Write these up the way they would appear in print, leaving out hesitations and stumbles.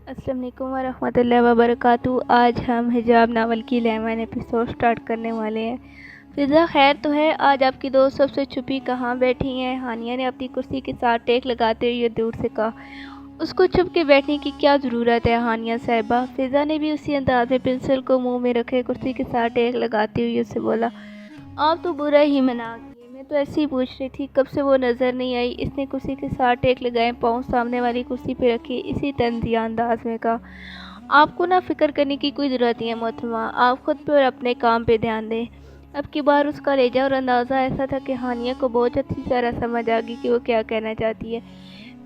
السلام علیکم ورحمۃ اللہ وبرکاتہ۔ آج ہم حجاب ناول کی 11 ایپیسوڈ سٹارٹ کرنے والے ہیں۔ فضا خیر تو ہے؟ آج آپ کی دوست سب سے چھپی کہاں بیٹھی ہیں؟ ہانیہ نے اپنی کرسی کے ساتھ ٹیک لگاتے ہوئے دور سے کہا۔ اس کو چھپ کے بیٹھنے کی کیا ضرورت ہے ہانیہ صاحبہ؟ فضا نے بھی اسی انداز میں پنسل کو منہ میں رکھے کرسی کے ساتھ ٹیک لگاتے ہوئے اسے بولا۔ آپ تو برا ہی منا گئی، میں تو ایسے ہی پوچھ رہی تھی کب سے وہ نظر نہیں آئی۔ اس نے کرسی کے ساتھ ٹیک لگائے پاؤں سامنے والی کرسی پہ رکھے اسی طنزیہ انداز میں کہا۔ آپ کو نہ فکر کرنے کی کوئی ضرورت نہیں ہے محترمہ، آپ خود پہ اور اپنے کام پہ دھیان دیں۔ اب کی بار اس کا لہجہ اور اندازہ ایسا تھا کہ ہانیہ کو بہت اچھی طرح سمجھ آ گئی کہ وہ کیا کہنا چاہتی ہے۔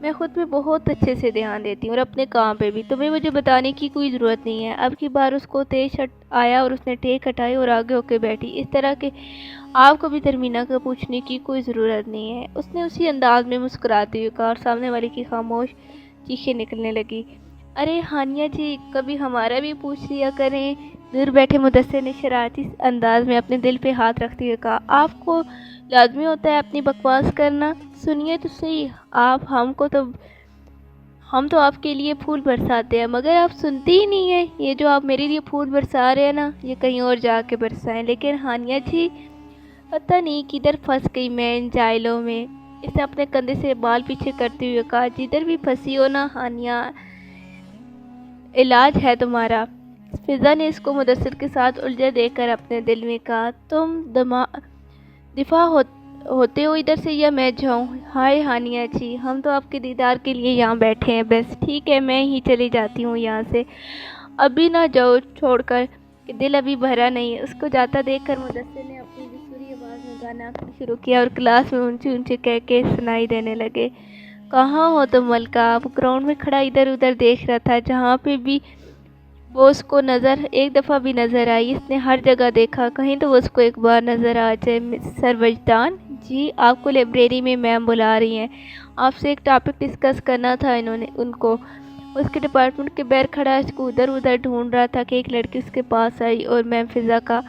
میں خود پہ بہت اچھے سے دھیان دیتی ہوں اور اپنے کام پہ بھی، تمہیں مجھے بتانے کی کوئی ضرورت نہیں ہے۔ اب کی بار اس کو تیز آیا اور اس نے ٹیک ہٹائی اور آگے ہو کے بیٹھی، اس طرح کہ آپ کو بھی ترمینہ کو پوچھنے کی کوئی ضرورت نہیں ہے۔ اس نے اسی انداز میں مسکراتے ہوئے کہا اور سامنے والے کی خاموش چیخیں نکلنے لگی۔ ارے ہانیہ جی، کبھی ہمارا بھی پوچھ لیا کریں۔ دور بیٹھے مدثر نے شرارتی انداز میں اپنے دل پہ ہاتھ رکھتے ہوئے کہا۔ آپ کو لازمی ہوتا ہے اپنی بکواس کرنا؟ سنیے تو صحیح، ہم تو آپ کے لیے پھول برساتے ہیں مگر آپ سنتی ہی نہیں ہیں۔ یہ جو آپ میرے لیے پھول برسا رہے ہیں نا، یہ کہیں اور جا کے برسائیں۔ لیکن ہانیہ جی، پتہ نہیں کدھر پھنس گئی میں ان جائلوں میں۔ اس نے اپنے کندھے سے بال پیچھے کرتے ہوئے کہا۔ جدھر بھی پھنسی ہو نا ہانیہ، علاج ہے تمہارا۔ فضا نے اس کو مدثر کے ساتھ الجھے دیکھ کر اپنے دل میں کہا۔ تم دفاع ہوتے ہو ادھر سے یا میں جاؤں؟ ہائے ہانیہ جی، ہم تو آپ کے دیدار کے لیے یہاں بیٹھے ہیں، بس ٹھیک ہے میں ہی چلی جاتی ہوں یہاں سے۔ ابھی نہ جاؤ چھوڑ کر، کہ دل ابھی بھرا نہیں ہے۔ اس کو جاتا دیکھ کر مدثر نے اپنی بسری آواز میں گانا شروع کیا اور کلاس میں اونچے اونچے کہکے سنائی دینے لگے۔ کہاں ہو تم ملکہ؟ اب گراؤنڈ میں کھڑا ادھر ادھر دیکھ رہا تھا، جہاں پہ بھی وہ اس کو ایک دفعہ بھی نظر آئی۔ اس نے ہر جگہ دیکھا، کہیں تو وہ اس کو ایک بار نظر آ جائے۔ سر وجدان جی، آپ کو لائبریری میں میم بلا رہی ہیں، آپ سے ایک ٹاپک ڈسکس کرنا تھا ان کو۔ اس کے ڈپارٹمنٹ کے باہر کھڑا اس کو ادھر ادھر ڈھونڈ رہا تھا کہ ایک لڑکی اس کے پاس آئی اور میم فضا کا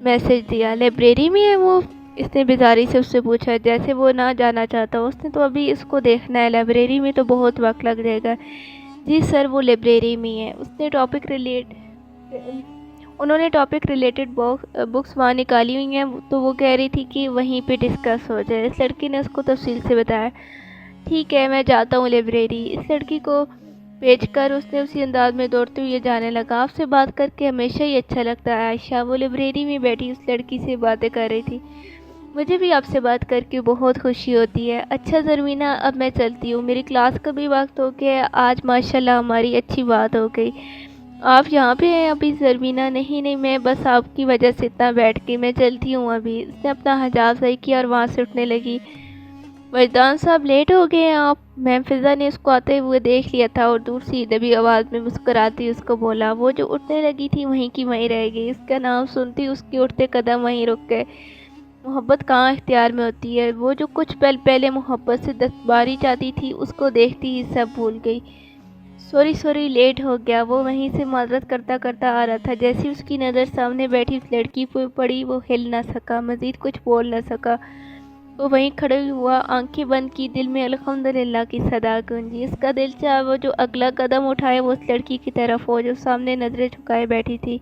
میسج دیا۔ لائبریری میں ہے وہ؟ اس نے بیزاری سے اس سے پوچھا، جیسے وہ نہ جانا چاہتا ہو۔ اس نے تو ابھی اس کو دیکھنا ہے، لائبریری میں تو بہت وقت لگ جائے گا۔ جی سر، وہ لائبریری میں ہے۔ انہوں نے ٹاپک ریلیٹڈ بکس وہاں نکالی ہوئی ہیں، تو وہ کہہ رہی تھی کہ وہیں پہ ڈسکس ہو جائے۔ اس لڑکی نے اس کو تفصیل سے بتایا۔ ٹھیک ہے میں جاتا ہوں لائبریری۔ اس لڑکی کو بھیج کر اس نے اسی انداز میں دوڑتے ہوئے جانے لگا۔ آپ سے بات کر کے ہمیشہ ہی اچھا لگتا ہے عائشہ۔ وہ لائبریری میں بیٹھی اس لڑکی سے باتیں کر رہی تھی۔ مجھے بھی آپ سے بات کر کے بہت خوشی ہوتی ہے۔ اچھا زرمینہ، اب میں چلتی ہوں، میری کلاس کا بھی وقت ہو گیا ہے۔ آج ماشاءاللہ ہماری اچھی بات ہو گئی۔ آپ یہاں پہ ہیں ابھی زرمینہ؟ نہیں میں بس آپ کی وجہ سے اتنا بیٹھ گئی، میں چلتی ہوں ابھی۔ اس نے اپنا حجاب صحیح کیا اور وہاں سے اٹھنے لگی۔ وجدان صاحب لیٹ ہو گئے ہیں آپ؟ میم فضا نے اس کو آتے ہوئے دیکھ لیا تھا اور دور سے دبی آواز میں مسکراتی اس کو بولا۔ وہ جو اٹھنے لگی تھی وہیں کی وہیں رہ گئی۔ اس کا نام سنتی اس کے اٹھتے قدم وہیں رک گئے۔ محبت کہاں اختیار میں ہوتی ہے؟ وہ جو کچھ پل پہلے محبت سے دستباری چاہتی تھی، اس کو دیکھتی ہی سب بھول گئی۔ سوری لیٹ ہو گیا۔ وہ وہیں سے معذرت کرتا آ رہا تھا۔ جیسے اس کی نظر سامنے بیٹھی اس لڑکی پہ پڑی، وہ ہل نہ سکا، مزید کچھ بول نہ سکا۔ وہ وہیں کھڑے ہوا، آنکھیں بند کی، دل میں الحمدللہ کی صدا گونجی۔ اس کا دل چاہا وہ جو اگلا قدم اٹھائے وہ اس لڑکی کی طرف ہو جو سامنے نظریں جھکائے بیٹھی تھی۔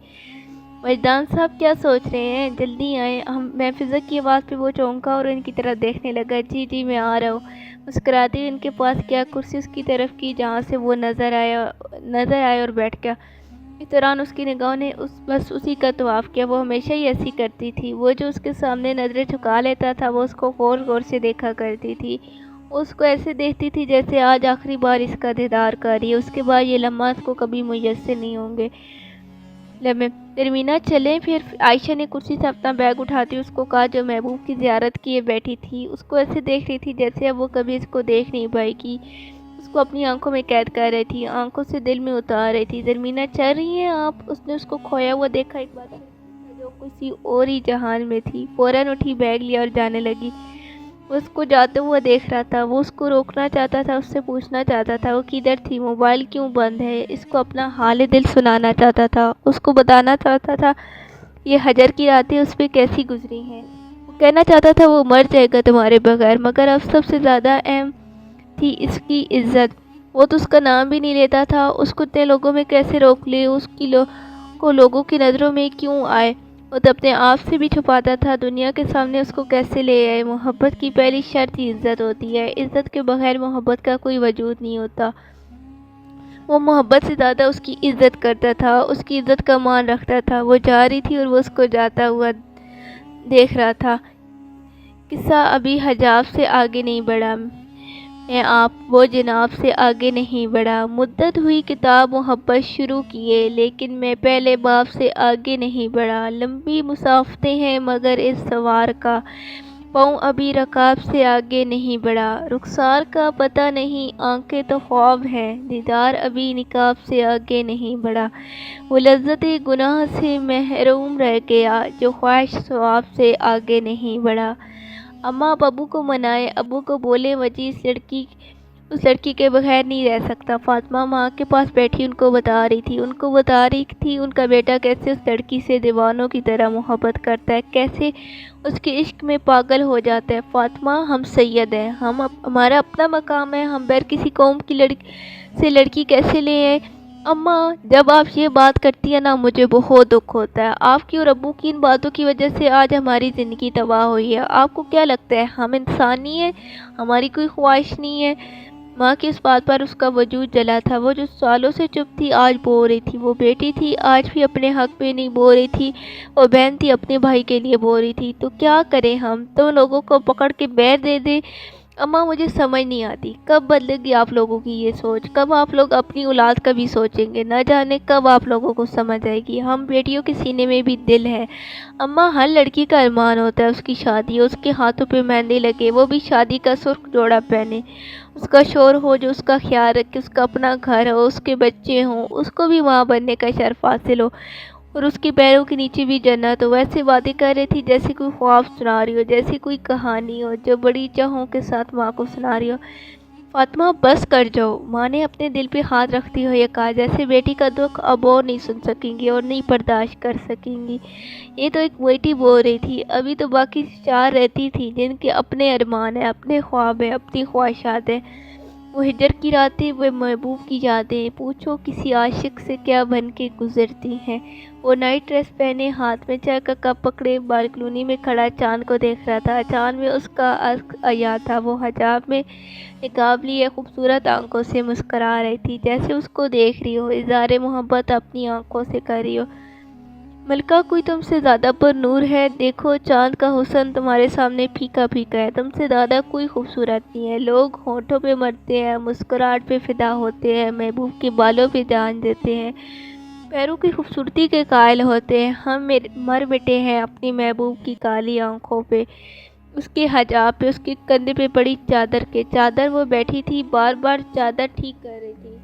وجدان صاحب کیا سوچ رہے ہیں؟ جلدی آئیں۔ میں فضا کی آواز پہ وہ چونکا اور ان کی طرف دیکھنے لگا۔ جی میں آ رہا ہوں۔ مسکراتے ہوئے ان کے پاس کیا کرسی اس کی طرف کی جہاں سے وہ نظر آئے اور بیٹھ گیا۔ اس دوران اس کی نگاہوں نے بس اسی کا طواف کیا۔ وہ ہمیشہ ہی ایسی کرتی تھی۔ وہ جو اس کے سامنے نظریں جھکا لیتا تھا وہ اس کو غور سے دیکھا کرتی تھی۔ اس کو ایسے دیکھتی تھی جیسے آج آخری بار اس کا دیدار کر رہی ہے، اس کے بعد یہ لمحہ اس کو کبھی میسر نہیں ہوں گے۔ ترمینہ چلیں پھر؟ عائشہ نے کرسی سے اپنا بیگ اٹھاتی اس کو کہا، جو محبوب کی زیارت کیے بیٹھی تھی۔ اس کو ایسے دیکھ رہی تھی جیسے اب وہ کبھی اس کو دیکھ نہیں پائے گی۔ اس کو اپنی آنکھوں میں قید کر رہی تھی، آنکھوں سے دل میں اتار رہی تھی۔ زرمینہ چل رہی ہیں آپ؟ اس نے اس کو کھویا ہوا دیکھا، ایک بات جو کسی اور ہی جہان میں تھی۔ فوراً اٹھی، بیگ لیا اور جانے لگی۔ وہ اس کو جاتے ہوا دیکھ رہا تھا۔ وہ اس کو روکنا چاہتا تھا، اس سے پوچھنا چاہتا تھا وہ کدھر تھی، موبائل کیوں بند ہے، اس کو اپنا حال دل سنانا چاہتا تھا، اس کو بتانا چاہتا تھا یہ حجر کی راتیں اس پہ کیسی گزری ہیں۔ وہ کہنا چاہتا تھا وہ مر جائے گا تمہارے بغیر، مگر اب سب سے زیادہ اہم تھی اس کی عزت۔ وہ تو اس کا نام بھی نہیں لیتا تھا، اس کو اتنے لوگوں میں کیسے روک لے، اس کی کو لوگوں کی نظروں میں کیوں آئے، وہ تو اپنے آپ سے بھی چھپاتا تھا، دنیا کے سامنے اس کو کیسے لے آئے۔ محبت کی پہلی شرط ہی عزت ہوتی ہے، عزت کے بغیر محبت کا کوئی وجود نہیں ہوتا۔ وہ محبت سے زیادہ اس کی عزت کرتا تھا، اس کی عزت کا مان رکھتا تھا۔ وہ جا رہی تھی اور وہ اس کو جاتا ہوا دیکھ رہا تھا۔ قصہ ابھی حجاب سے آگے نہیں بڑھا، میں آپ وہ جناب سے آگے نہیں بڑھا، مدت ہوئی کتاب محبت شروع کیے، لیکن میں پہلے باب سے آگے نہیں بڑھا۔ لمبی مسافتیں ہیں مگر اس سوار کا پاؤں ابھی رکاب سے آگے نہیں بڑھا۔ رخسار کا پتہ نہیں، آنکھیں تو خواب ہیں، دیدار ابھی نقاب سے آگے نہیں بڑھا۔ وہ لذت گناہ سے محروم رہ گیا جو خواہش ثواب سے آگے نہیں بڑھا۔ اماں اب ابو کو منائے، ابو کو بولے وجی اس لڑکی کے بغیر نہیں رہ سکتا۔ فاطمہ ماں کے پاس بیٹھی ان کو بتا رہی تھی ان کا بیٹا کیسے اس لڑکی سے دیوانوں کی طرح محبت کرتا ہے، کیسے اس کے عشق میں پاگل ہو جاتا ہے۔ فاطمہ ہم سید ہیں، ہمارا اپنا مقام ہے، ہم بغیر کسی قوم کی لڑکی کیسے لے آئے؟ اماں جب آپ یہ بات کرتی ہیں نا مجھے بہت دکھ ہوتا ہے، آپ کی اور ابو کی ان باتوں کی وجہ سے آج ہماری زندگی تباہ ہوئی ہے۔ آپ کو کیا لگتا ہے ہم انسان نہیں ہیں، ہماری کوئی خواہش نہیں ہے؟ ماں کی اس بات پر اس کا وجود جلا تھا، وہ جو سالوں سے چپ تھی آج بول رہی تھی، وہ بیٹی تھی آج بھی اپنے حق میں نہیں بول رہی تھی، وہ بہن تھی اپنے بھائی کے لیے بول رہی تھی۔ تو کیا کریں ہم، تو لوگوں کو پکڑ کے بیر دے دیں؟ اماں مجھے سمجھ نہیں آتی کب بدلے گی آپ لوگوں کی یہ سوچ، کب آپ لوگ اپنی اولاد کا بھی سوچیں گے، نہ جانے کب آپ لوگوں کو سمجھ آئے گی۔ ہم بیٹیوں کے سینے میں بھی دل ہے اماں، ہر لڑکی کا ارمان ہوتا ہے اس کی شادی ہو، اس کے ہاتھوں پہ مہندی لگے، وہ بھی شادی کا سرخ جوڑا پہنے، اس کا شوہر ہو جو اس کا خیال رکھے، اس کا اپنا گھر ہو، اس کے بچے ہوں، اس کو بھی ماں بننے کا شرف حاصل ہو اور اس کے پیروں کے نیچے بھی جنت ہو۔ ویسے باتیں کر رہی تھی جیسے کوئی خواب سنا رہی ہو، جیسے کوئی کہانی ہو جو بڑی چاہوں کے ساتھ ماں کو سنا رہی ہو۔ فاطمہ بس کر جاؤ، ماں نے اپنے دل پہ ہاتھ رکھتی ہوئے کہا، جیسے بیٹی کا دکھ اب اور نہیں سن سکیں گی اور نہیں برداشت کر سکیں گی۔ یہ تو ایک بیٹی بول رہی تھی، ابھی تو باقی چار رہتی تھی جن کے اپنے ارمان ہیں، اپنے خواب ہیں، اپنی خواہشات ہیں۔ وہ ہجر کی راتیں، وہ محبوب کی یادیں، پوچھو کسی عاشق سے کیا بن کے گزرتی ہیں۔ وہ نائٹ ڈریس پہنے، ہاتھ میں چائے کا کپ پکڑے، بالکنی میں کھڑا چاند کو دیکھ رہا تھا۔ چاند میں اس کا عکس عیاں تھا، وہ حجاب میں نقاب لیے خوبصورت آنکھوں سے مسکرا رہی تھی، جیسے اس کو دیکھ رہی ہو، اظہار محبت اپنی آنکھوں سے کر رہی ہو۔ ملکہ کوئی تم سے زیادہ پر نور ہے، دیکھو چاند کا حسن تمہارے سامنے پھیکا پھیکا ہے، تم سے زیادہ کوئی خوبصورت نہیں ہے۔ لوگ ہونٹوں پہ مرتے ہیں، مسکراہٹ پہ فدا ہوتے ہیں، محبوب کے بالوں پہ جان دیتے ہیں، پیروں کی خوبصورتی کے قائل ہوتے ہیں۔ ہم مر مٹے ہیں اپنی محبوب کی کالی آنکھوں پہ، اس کے حجاب پہ، اس کے کندھے پہ پڑی چادر کے۔ چادر وہ بیٹھی تھی بار بار چادر ٹھیک کر رہی تھی،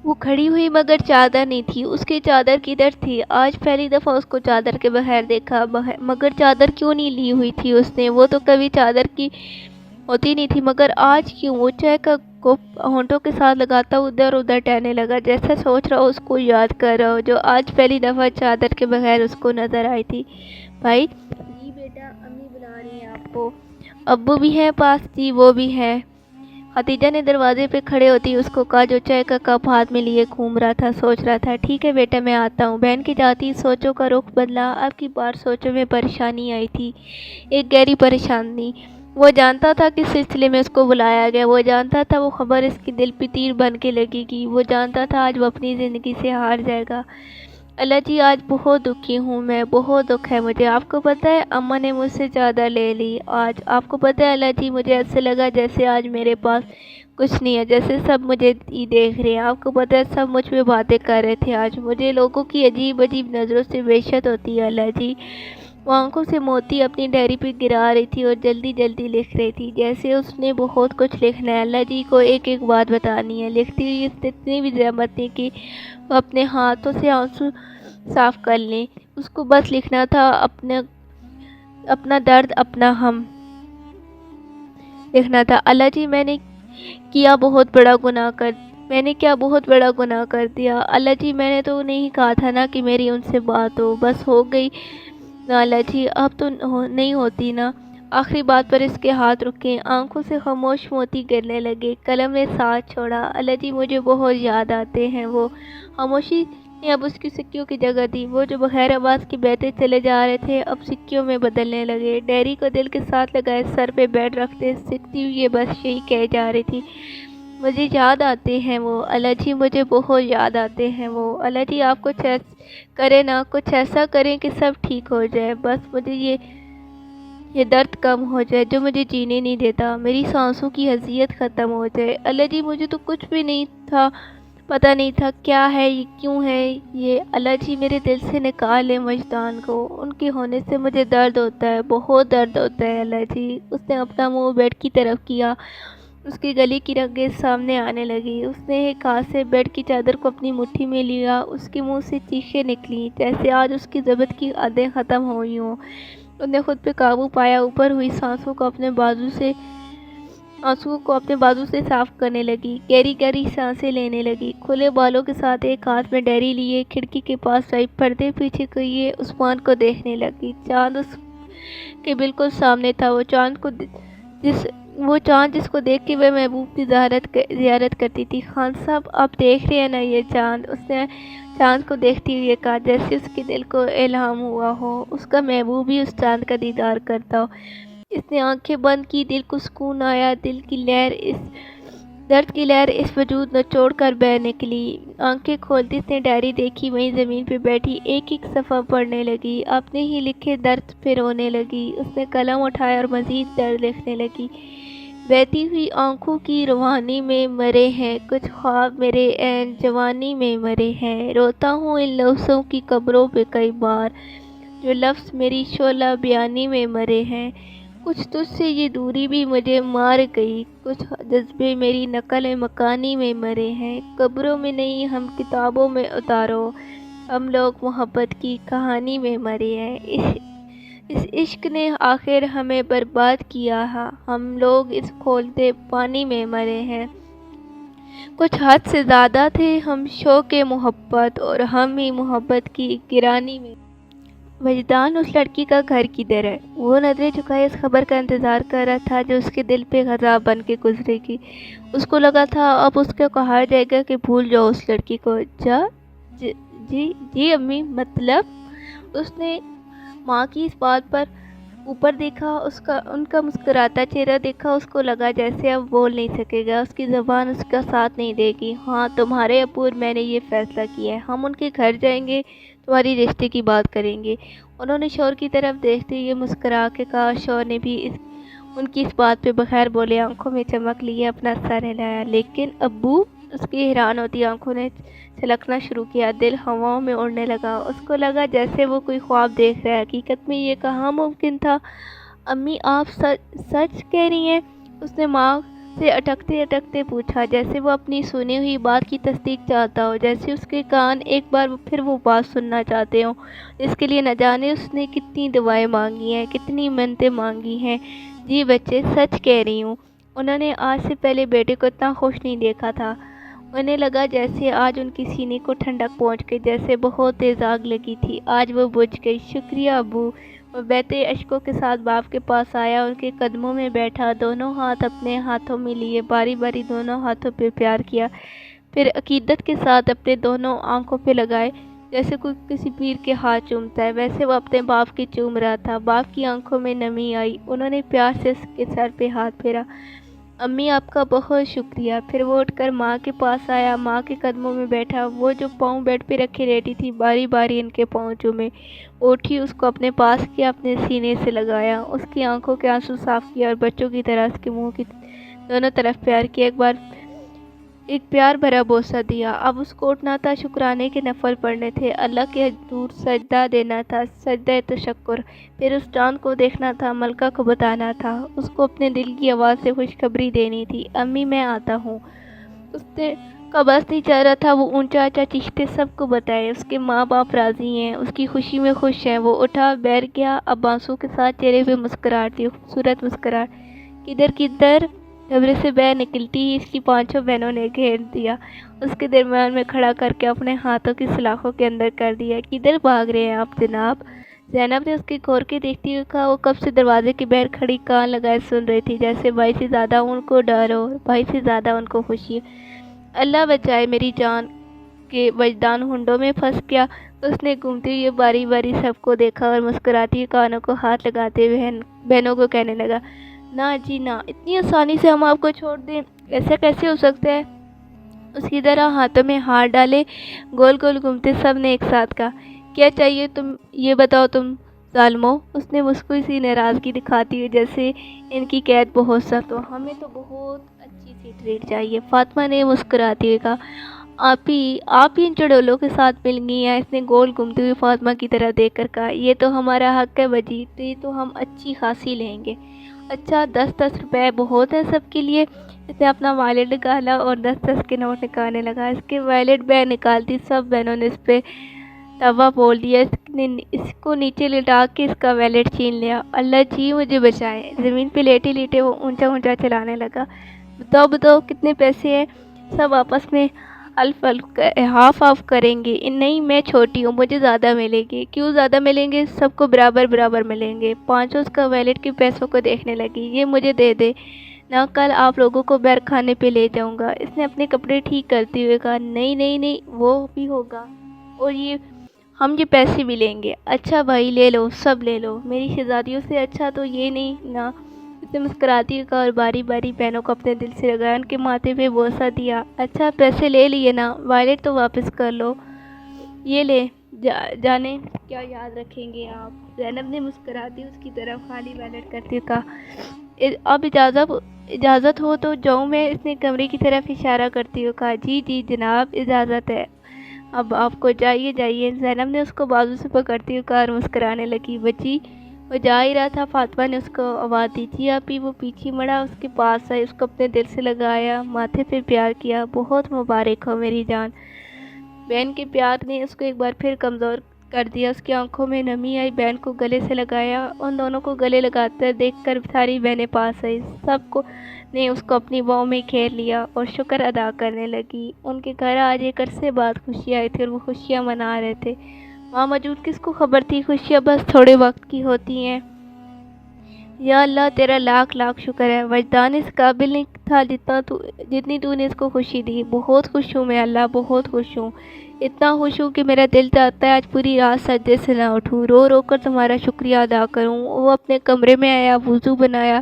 وہ کھڑی ہوئی مگر چادر نہیں تھی، اس کی چادر کدھر تھی؟ آج پہلی دفعہ اس کو چادر کے بغیر دیکھا، مگر چادر کیوں نہیں لی ہوئی تھی اس نے؟ وہ تو کبھی چادر کی ہوتی نہیں تھی، مگر آج کیوں؟ وہ چائے کا کپ ہونٹوں کے ساتھ لگاتا ادھر ادھر ٹہنے لگا، جیسا سوچ رہا ہو اس کو یاد کر رہا ہو جو آج پہلی دفعہ چادر کے بغیر اس کو نظر آئی تھی۔ بھائی جی بیٹا، امی بلا رہی ہیں آپ کو۔ ابو بھی ہیں پاس؟ جی وہ بھی ہیں۔ خدیجہ نے دروازے پہ کھڑے ہوتی اس کو کہا، جو چائے کا کپ ہاتھ میں لیے گھوم رہا تھا، سوچ رہا تھا۔ ٹھیک ہے بیٹا میں آتا ہوں۔ بہن کی جاتی سوچوں کا رخ بدلا، اب کی بار سوچوں میں پریشانی آئی تھی، ایک گہری پریشانی۔ وہ جانتا تھا کس سلسلے میں اس کو بلایا گیا، وہ جانتا تھا وہ خبر اس کے دل پہ تیر بن کے لگے گی، وہ جانتا تھا آج وہ اپنی زندگی سے ہار جائے گا۔ اللہ جی آج بہت دکھی ہوں میں، بہت دکھ ہے مجھے، آپ کو پتہ ہے اماں نے مجھ سے زیادہ لے لی آج، آپ کو پتہ ہے اللہ جی مجھے ایسے لگا جیسے آج میرے پاس کچھ نہیں ہے، جیسے سب مجھے ہی دیکھ رہے ہیں، آپ کو پتہ ہے سب مجھ پہ باتیں کر رہے تھے آج، مجھے لوگوں کی عجیب عجیب نظروں سے وحشت ہوتی ہے اللہ جی۔ وہ آنکھوں سے موتی اپنی ڈائری پہ گرا رہی تھی اور جلدی جلدی لکھ رہی تھی، جیسے اس نے بہت کچھ لکھنا ہے، اللہ جی کو ایک ایک بات بتانی ہے۔ لکھتی ہوئی اس نے اتنی بھی زحمت نہیں کی وہ اپنے ہاتھوں سے آنسو صاف کر لیں، اس کو بس لکھنا تھا اپنا درد، اپنا ہم لکھنا تھا۔ اللہ جی میں نے کیا بہت بڑا گناہ کر دیا، اللہ جی میں نے تو نہیں کہا تھا نا کہ میری ان سے بات ہو، بس ہو گئی نا اللہ جی، اب تو نہیں ہوتی نا، آخری بات پر اس کے ہاتھ رکے، آنکھوں سے خاموش موتی گرنے لگے۔ قلم نے ساتھ چھوڑا۔ اللہ جی مجھے بہت یاد آتے ہیں وہ۔ خاموشی نے اب اس کی سکیوں کی جگہ دی۔ وہ جو بغیر آواز کے بہتے چلے جا رہے تھے اب سکیوں میں بدلنے لگے۔ ڈیری کو دل کے ساتھ لگائے سر پہ بیٹھ رکھتے سکتی ہوئی یہ بس یہی کہہ جا رہی تھی، مجھے یاد آتے ہیں وہ، اللہ جی مجھے بہت یاد آتے ہیں وہ۔ اللہ جی آپ کچھ کریں نا، کچھ ایسا کریں کہ سب ٹھیک ہو جائے، بس مجھے یہ درد کم ہو جائے جو مجھے جینے نہیں دیتا، میری سانسوں کی اذیت ختم ہو جائے۔ اللہ جی مجھے تو کچھ بھی نہیں تھا، پتہ نہیں تھا کیا ہے یہ، کیوں ہے یہ، اللہ جی میرے دل سے نکال لیں وجدان کو، ان کے ہونے سے مجھے درد ہوتا ہے، بہت درد ہوتا ہے اللہ جی۔ اس نے اپنا منہ بیڈ کی طرف کیا، اس کی گلی کی رگیں سامنے آنے لگی۔ اس نے ایک ہاتھ سے بیڈ کی چادر کو اپنی مٹھی میں لیا، اس کے منہ سے چیخیں نکلیں جیسے آج اس کی ضبط کی حدیں ختم ہوئی ہوں۔ اس نے خود پہ قابو پایا، اوپر ہوئی آنسوں کو اپنے بازو سے صاف کرنے لگی، گہری گہری سانسیں لینے لگی، کھلے بالوں کے ساتھ ایک ہاتھ میں ڈیری لیے کھڑکی کے پاس آئی، پردے پیچھے کیے عثمان کو دیکھنے لگی۔ چاند اس کے بالکل سامنے تھا، وہ چاند جس کو دیکھ کے وہ محبوب کی زیارت کرتی تھی۔ خان صاحب آپ دیکھ رہے ہیں نا یہ چاند، اس نے چاند کو دیکھتی ہوئے کہا جیسے اس کے دل کو الہام ہوا ہو، اس کا محبوب ہی اس چاند کا دیدار کرتا ہو۔ اس نے آنکھیں بند کی، دل کو سکون آیا، درد کی لہر اس وجود نچوڑ کر بہہ نکلی۔ آنکھیں کھولتی اس نے ڈائری دیکھی، وہیں زمین پہ بیٹھی ایک ایک صفحہ پڑھنے لگی، اپنے ہی لکھے درد پہ رونے لگی۔ اس نے قلم اٹھایا اور مزید درد لکھنے لگی۔ بہتی ہوئی آنکھوں کی روانی میں مرے ہیں کچھ خواب، میرے عین جوانی میں مرے ہیں، روتا ہوں ان لفظوں کی قبروں پہ کئی بار، جو لفظ میری شعلہ بیانی میں مرے ہیں۔ کچھ تجھ سے یہ دوری بھی مجھے مار گئی، کچھ جذبے میری نقل مکانی میں مرے ہیں، قبروں میں نہیں ہم کتابوں میں اتارو، ہم لوگ محبت کی کہانی میں مرے ہیں۔ اس عشق نے آخر ہمیں برباد کیا ہے، ہم لوگ اس کھولتے پانی میں مرے ہیں۔ کچھ حد سے زیادہ تھے ہم شوق محبت، اور ہم ہی محبت کی گرانی میں۔ وجدان اس لڑکی کا گھر کدھر ہے؟ وہ نظریں جھکائے اس خبر کا انتظار کر رہا تھا جو اس کے دل پہ غضب بن کے گزرے گی۔ اس کو لگا تھا اب اس کو کہا جائے گا کہ بھول جاؤ اس لڑکی کو۔ جی امی، مطلب؟ اس نے ماں کی اس بات پر اوپر دیکھا، ان کا مسکراتا چہرہ دیکھا، اس کو لگا جیسے اب بول نہیں سکے گا، اس کی زبان اس کا ساتھ نہیں دے گی۔ ہاں تمہارے ابو اور میں نے یہ فیصلہ کیا ہے، ہم ان کے گھر جائیں گے، تمہاری رشتے کی بات کریں گے۔ انہوں نے شوہر کی طرف دیکھتے ہوئے مسکرا کے کہا۔ شوہر نے بھی ان کی اس بات پہ بغیر بولے آنکھوں میں چمک لیے اپنا سر ہلایا۔ لیکن ابو؟ اس کی حیران ہوتی آنکھوں نے چھلکنا شروع کیا، دل ہواؤں میں اڑنے لگا، اس کو لگا جیسے وہ کوئی خواب دیکھ رہا ہے، حقیقت میں یہ کہاں ممکن تھا۔ امی آپ سچ کہہ رہی ہیں؟ اس نے ماں سے اٹکتے اٹکتے پوچھا، جیسے وہ اپنی سنی ہوئی بات کی تصدیق چاہتا ہو، جیسے اس کے کان ایک بار پھر وہ بات سننا چاہتے ہوں جس کے لیے نہ جانے اس نے کتنی دعائیں مانگی ہیں، کتنی منتیں مانگی ہیں۔ جی بچے سچ کہہ رہی ہوں۔ انہوں نے آج سے پہلے بیٹے کو اتنا خوش نہیں دیکھا تھا، انہیں لگا جیسے آج ان کی سینے کو ٹھنڈک پہنچ گئی، جیسے بہت تیز آگ لگی تھی، آج وہ بجھ گئی۔ شکریہ ابو۔ وہ بہتے اشکوں کے ساتھ باپ کے پاس آیا، ان کے قدموں میں بیٹھا، دونوں ہاتھ اپنے ہاتھوں میں لیے، باری باری دونوں ہاتھوں پہ پیار کیا، پھر عقیدت کے ساتھ اپنے دونوں آنکھوں پہ لگائے، جیسے کوئی کسی پیر کے ہاتھ چومتا ہے، ویسے وہ اپنے باپ کی چوم رہا تھا۔ باپ کی آنکھوں میں نمی آئی، انہوں نے پیار سے اس کے سر پہ ہاتھ پھیرا۔ امی آپ کا بہت شکریہ۔ پھر وہ اٹھ کر ماں کے پاس آیا، ماں کے قدموں میں بیٹھا، وہ جو پاؤں بیڈ پہ رکھے لیٹی تھی باری باری ان کے پاؤں چومے، اٹھی اس کو اپنے پاس کیا، اپنے سینے سے لگایا، اس کی آنکھوں کے آنسو صاف کیا اور بچوں کی طرح اس کے منہ کی دونوں طرف پیار کیا، ایک پیار بھرا بوسہ دیا۔ اب اس کو اٹھنا تھا، شکرانے کے نفل پڑھنے تھے، اللہ کے حضور سجدہ دینا تھا، سجدہ تشکر، پھر اس چاند کو دیکھنا تھا، ملکہ کو بتانا تھا، اس کو اپنے دل کی آواز سے خوشخبری دینی تھی، امی میں آتا ہوں۔ اس نے کا بس نہیں چل رہا تھا، وہ اونچا اونچا چیختے سب کو بتائے اس کے ماں باپ راضی ہیں، اس کی خوشی میں خوش ہیں۔ وہ اٹھا بیٹھ گیا، اب آنسو کے ساتھ چہرے پہ مسکراہٹ تھی، خوبصورت مسکراہٹ، کدھر کمرے سے باہر نکلتی ہی اس کی پانچوں بہنوں نے گھیر دیا، اس کے درمیان میں کھڑا کر کے اپنے ہاتھوں کی سلاخوں کے اندر کر دیا۔ کدھر بھاگ رہے ہیں آپ جناب؟ زینب نے اس کے غور کے دیکھتی ہوئے کہا، وہ کب سے دروازے کے باہر کھڑی کان لگائے سن رہی تھی، جیسے بھائی سے زیادہ ان کو ڈر ہو، بھائی سے زیادہ ان کو خوشی ہو۔ اللہ بچائے میری جان کے وجدان ہنڈوں میں پھنس گیا۔ اس نے گھومتے ہوئے باری باری سب کو دیکھا اور مسکراتی ہوئی کانوں کو ہاتھ لگاتے ہوئے بہنوں کو کہنے لگا، نہ جی نہ، اتنی آسانی سے ہم آپ کو چھوڑ دیں، ایسا کیسے ہو سکتا ہے؟ اس کی طرح ہاتھوں میں ہاتھ ڈالے گول گول گھومتے سب نے ایک ساتھ کہا، کیا چاہیے تم یہ بتاؤ تم ظالمو؟ اس نے مسکرائی سی ناراضگی دکھاتی ہوئی جیسے ان کی قید بہت سخت ہو۔ ہمیں تو بہت اچھی سی ٹریٹ چاہیے، فاطمہ نے مسکراتی ہوئی کہا۔ آپ ہی ان چڑولوں کے ساتھ مل گئی ہیں؟ اس نے گول گھومتے ہوئے فاطمہ کی طرف دیکھ کر کہا، یہ تو ہمارا حق ہے باجی، یہ تو ہم اچھی خاصی لیں گے۔ اچھا 10 روپے بہت ہے سب کے لیے؟ اس نے اپنا والیٹ نکالا اور 10 کے نوٹ نکالنے لگا۔ اس کے والیٹ بیر نکالتی سب بہنوں نے اس پہ توا بول دیا، اس کو نیچے لٹا کے اس کا والیٹ چھین لیا۔ اللہ جی مجھے بچائے۔ زمین پہ لیٹے لیٹے وہ اونچا اونچا چلانے لگا، بتاؤ کتنے پیسے ہیں؟ سب آپس میں ہاف آف کریں گے؟ نہیں، میں چھوٹی ہوں، مجھے زیادہ ملیں گے۔ کیوں زیادہ ملیں گے؟ سب کو برابر برابر ملیں گے۔ پانچوں اس کا والیٹ کے پیسوں کو دیکھنے لگی، یہ مجھے دے دے نہ، کل آپ لوگوں کو بیر کھانے پہ لے جاؤں گا۔ اس نے اپنے کپڑے ٹھیک کرتے ہوئے کہا، نہیں نہیں نہیں، وہ بھی ہوگا، اور ہم یہ پیسے بھی لیں گے۔ اچھا بھائی لے لو، سب لے لو، میری شہزادیوں سے اچھا تو یہ نہیں نا۔ اس نے مسکراتی ہوئی کہا اور باری باری بہنوں کو اپنے دل سے لگایا، ان کے ماتھے پہ بوسہ دیا۔ اچھا پیسے لے لیے نا، والیٹ تو واپس کر لو، یہ لے، جانے کیا یاد رکھیں گے آپ؟ زینب نے مسکراتی اس کی طرف خالی والیٹ کرتے ہوئے کہا، اب اجازت ہو تو جاؤں میں؟ اس نے کمرے کی طرف اشارہ کرتے ہوئے کہا، جی جی جناب اجازت ہے، اب آپ کو جائیے۔ زینب نے اس کو بازو سے پکڑتی ہوئی کہا اور مسکرانے لگی، بچی۔ وہ جا ہی رہا تھا، فاطمہ نے اس کو آواز دی، جی آپی۔ وہ پیچھے مڑا، اس کے پاس آئی، اس کو اپنے دل سے لگایا، ماتھے پہ پیار کیا، بہت مبارک ہو میری جان۔ بہن کے پیار نے اس کو ایک بار پھر کمزور کر دیا، اس کی آنکھوں میں نمی آئی، بہن کو گلے سے لگایا، ان دونوں کو گلے لگاتے دیکھ کر ساری بہنیں پاس آئی، سب کو نے اس کو اپنی باہوں میں گھیر لیا اور شکر ادا کرنے لگی۔ ان کے گھر آج ایک عرصے بعد خوشی آئی تھی اور وہ خوشیاں منا رہے تھے۔ وہاں موجود کس کو خبر تھی خوشیاں بس تھوڑے وقت کی ہوتی ہیں۔ یا اللہ تیرا لاکھ لاکھ شکر ہے، وجدان اس قابل نہیں تھا جتنی تو نے اس کو خوشی دی۔ بہت خوش ہوں میں اللہ، بہت خوش ہوں، اتنا خوش ہوں کہ میرا دل چاہتا ہے آج پوری رات سجدے سے نہ اٹھوں، رو رو کر تمہارا شکریہ ادا کروں۔ وہ اپنے کمرے میں آیا، وضو بنایا،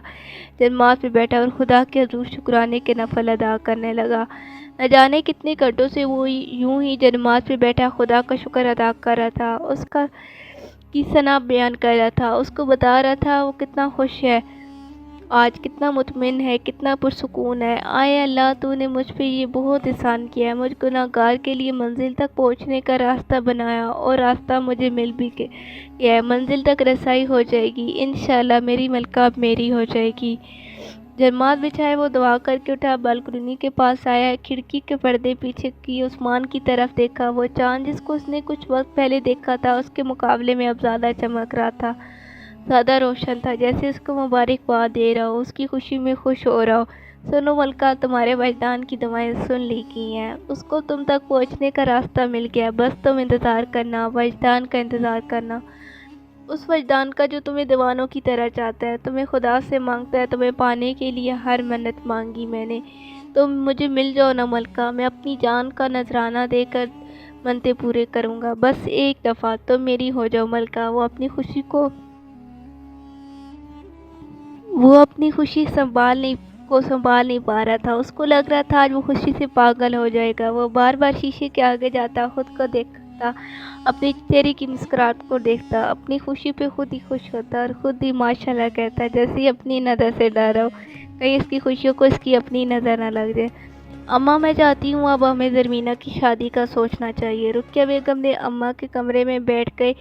جنمات پہ بیٹھا اور خدا کے حضور شکرانے کے نفل ادا کرنے لگا۔ نہ جانے کتنے گھنٹوں سے وہ یوں ہی جنمات پہ بیٹھا خدا کا شکر ادا کر رہا تھا، اس کی ثنا بیان کر رہا تھا، اس کو بتا رہا تھا وہ کتنا خوش ہے آج، کتنا مطمئن ہے، کتنا پرسکون ہے۔ آئے اللہ تو نے مجھ پہ یہ بہت احسان کیا ہے، مجھ گناہگار کے لیے منزل تک پہنچنے کا راستہ بنایا، اور راستہ مجھے مل بھی گیا ہے، منزل تک رسائی ہو جائے گی انشاءاللہ، میری ملکہ اب میری ہو جائے گی۔ جماعت بچھائے وہ دعا کر کے اٹھا، بالکنی کے پاس آیا، کھڑکی کے پردے پیچھے کی عثمان کی طرف دیکھا، وہ چاند جس کو اس نے کچھ وقت پہلے دیکھا تھا اس کے مقابلے میں اب زیادہ چمک رہا تھا، زیادہ روشن تھا، جیسے اس کو مبارکباد دے رہا ہو، اس کی خوشی میں خوش ہو رہا ہو۔ سنو ملکہ، تمہارے وجدان کی دعائیں سن لی گئی ہیں، اس کو تم تک پہنچنے کا راستہ مل گیا، بس تم انتظار کرنا، وجدان کا انتظار کرنا، اس وجدان کا جو تمہیں دیوانوں کی طرح چاہتا ہے، تمہیں خدا سے مانگتا ہے، تمہیں پانے کے لیے ہر منت مانگی میں نے، تم مجھے مل جاؤ نا ملکہ، میں اپنی جان کا نذرانہ دے کر منتے پورے کروں گا، بس ایک دفعہ تم میری ہو جاؤ ملکہ۔ وہ اپنی خوشی سنبھال نہیں پا رہا تھا، اس کو لگ رہا تھا آج وہ خوشی سے پاگل ہو جائے گا۔ وہ بار بار شیشے کے آگے جاتا، خود کو دیکھتا، اپنی چہرے کی مسکراہٹ کو دیکھتا، اپنی خوشی پہ خود ہی خوش ہوتا اور خود ہی ماشاءاللہ کہتا، جیسے ہی اپنی نظر سے ڈر ہو، کہیں اس کی خوشیوں کو اس کی اپنی نظر نہ لگ جائے۔ اماں میں چاہتی ہوں اب ہمیں زرمینہ کی شادی کا سوچنا چاہیے۔ رقیہ بیگم نے اماں کے کمرے میں بیٹھ کے